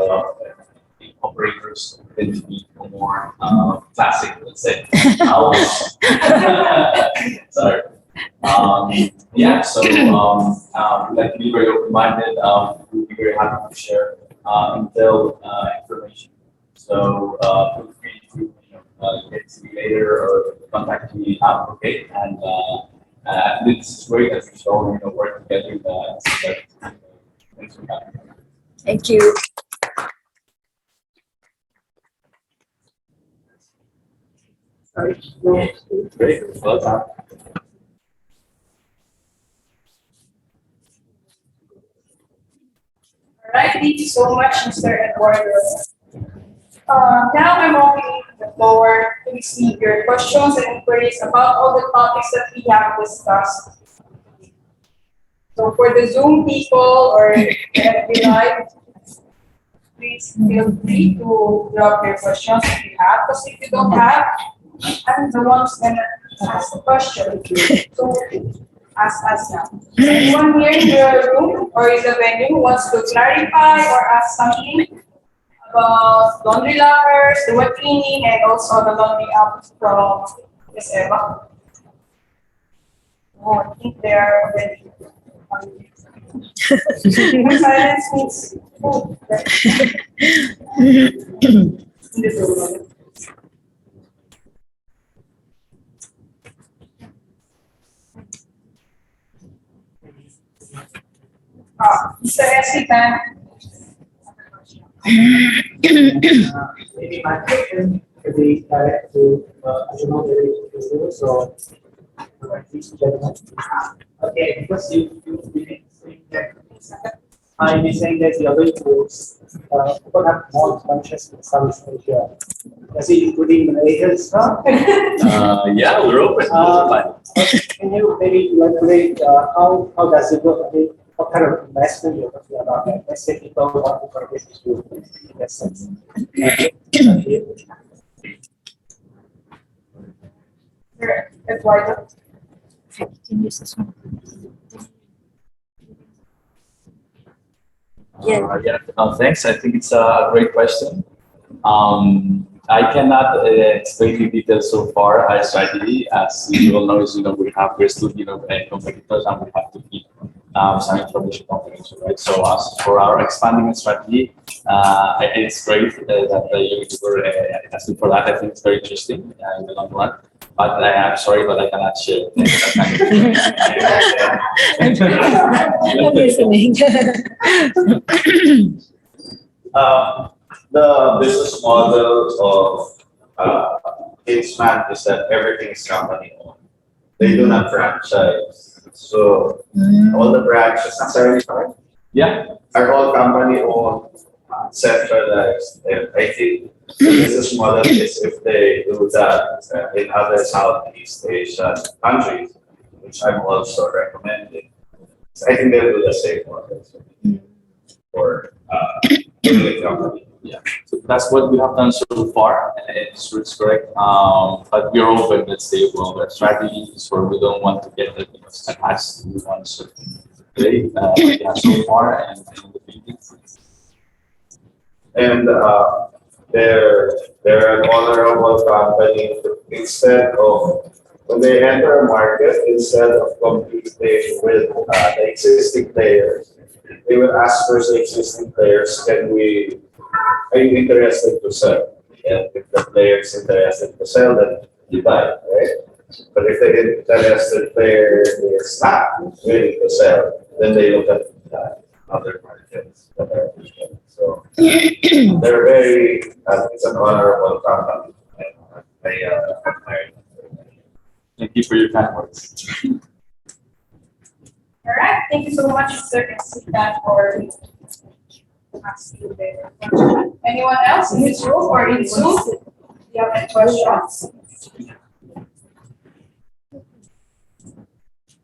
operators tend to be more classic, let's say. Sorry. Yeah, so we'd like to be very open-minded. We'd be very happy to share intel information. So feel free to get to me later or contact me okay. And this is great that we should all work together. Thanks for having me. Thank you. Great. Well done. All right, thank you so much, Mr. Eduardo. Now I'm opening the floor to receive your questions and inquiries about all the topics that we have discussed. So for the Zoom people or FB Live, please feel free to drop your questions if you have. Because if you don't have, I'm the one who's gonna ask the question. So ask us now. Anyone here in the room or in the venue who wants to clarify or ask something about laundry lockers, the wet cleaning, and also the laundry app from Miss Eva? Oh, I think they are already. Silence means food. Mr. S.C. Tan. Maybe my question could be direct to, I don't know whether it is so, these gentlemen. Okay, because you've been saying that, I've been saying that the other tools, open up more branches in Southeast Asia. Does it including Malaysia as well? Yeah, we're open. Can you maybe elaborate, how does it work? I mean, what kind of investment you're talking about? Like, let's say people want to purchase this tool in that sense. Eduardo. Thanks. I think it's a great question. I cannot explain in detail so far our strategy. As you all know, we're still competitors, and we have to keep some information confidential, right? So as for our expanding strategy, it's great that you were asking for that. I think it's very interesting in the long run. But I'm sorry, but I cannot share. I'm listening. The business model of Kingsman is that everything is company owned. They do not franchise. So all the branches, Yeah. are all company owned, centralized. And I think the business model is if they do that in other Southeast Asian countries, which I'm also recommending. I think they'll do the same model for the company. Yeah, so that's what we have done so far, and it's correct. But we're open, let's say, well, our strategies where we don't want to get attached to one certain way. Yeah, so far, and in the Philippines. And they're an honorable company. Instead of when they enter a market, instead of competing with the existing players, they will ask first the existing players, are you interested to sell? And if the player is interested to sell, then you buy, right? But if the interested player is not willing to sell, then they look at other markets. So they're very, it's an honorable company. I admire them. Thank you for your kind words. All right, thank you so much, Mr. S.C. Tan, for asking the question. Anyone else in this room or in Zoom? Do you have any questions?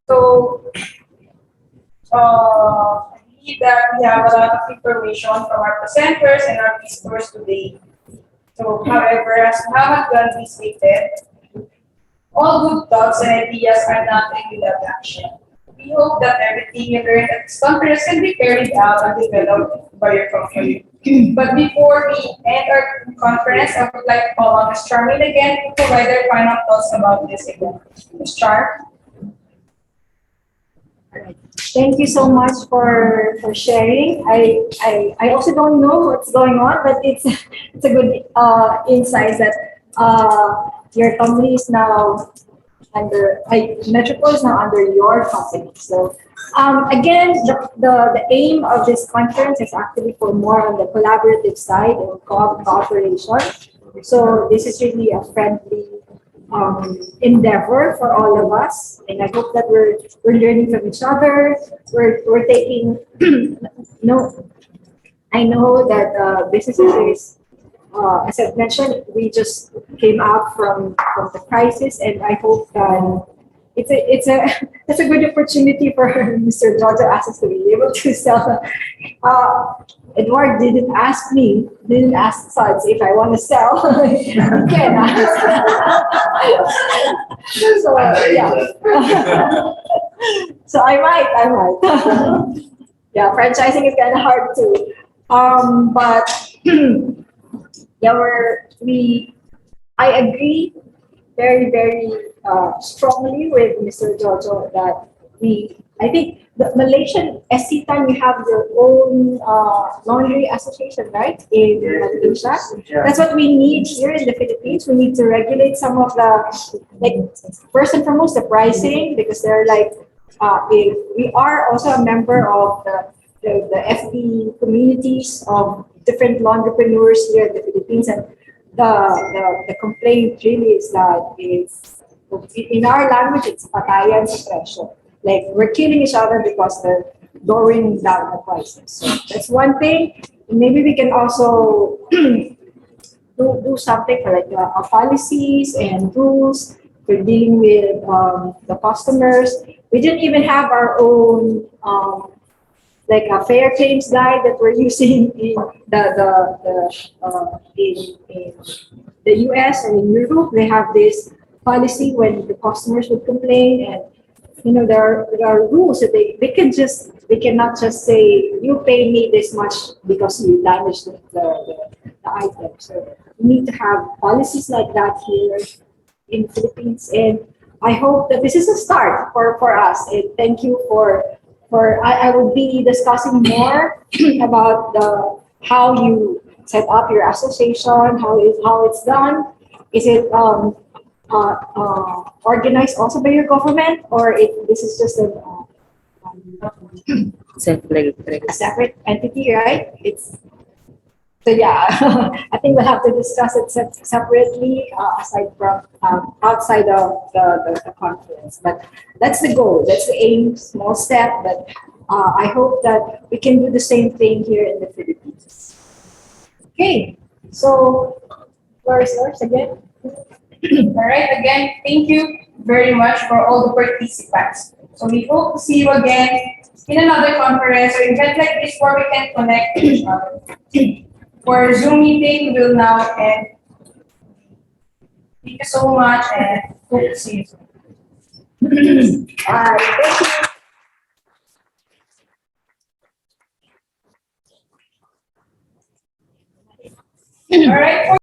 So, I believe that we have a lot of information from our presenters and our visitors today. So, however, as Muhammad Gandhi stated, all good thoughts and ideas are not without action. We hope that everything you learned at this conference can be carried out and developed by your company. But before we end our conference, I would like to call on Ms. Charmaine again to provide their final thoughts about this event. Ms. Char? Thank you so much for sharing. I also don't know what's going on, but it's a good insight that your company is now under Metropole is now under your company. So again, the aim of this conference is actually for more on the collaborative side and cooperation. So this is really a friendly endeavor for all of us, and I hope that we're learning from each other. We're taking I know that businesses is as I've mentioned, we just came out from the crisis, and I hope that it's a good opportunity for Mr. Jojo Asas to be able to sell. Edward didn't ask Suds if I want to sell. You can ask. So yeah. So I might. Yeah, franchising is kind of hard too. But yeah, I agree very strongly with Mr. Jojo that I think the Malaysian ASEAN, you have your own laundry association, right? In Malaysia. That's what we need here in the Philippines. We need to regulate some of the, like, first and foremost, the pricing, because they're like, we are also a member of the FB communities of different laundrypreneurs here in the Philippines, and the complaint really is that it's, in our language, it's patayan sa presyo. Like, we're killing each other because they're lowering down the prices. So that's one thing. Maybe we can also do something for like policies and rules for dealing with the customers. We didn't even have our own like a fair claims guide that we're using in in the US and in Europe. They have this policy when the customers would complain, and there are rules that they cannot just say you pay me this much because you damaged the item. So we need to have policies like that here in the Philippines, and I hope that this is a start for us. And thank you I will be discussing more about how you set up your association, how it's done. Is it organized also by your government, or this is just a separate entity, right? So yeah, I think we'll have to discuss it separately aside from outside of the conference. But that's the goal, that's the aim, small step. But I hope that we can do the same thing here in the Philippines. Okay, so floor is yours again. All right, again, thank you very much for all the participants. So we hope to see you again in another conference or event like this where we can connect with each other. For Zoom meeting, we will now end. Thank you so much and hope to see you soon. Thank you. All right.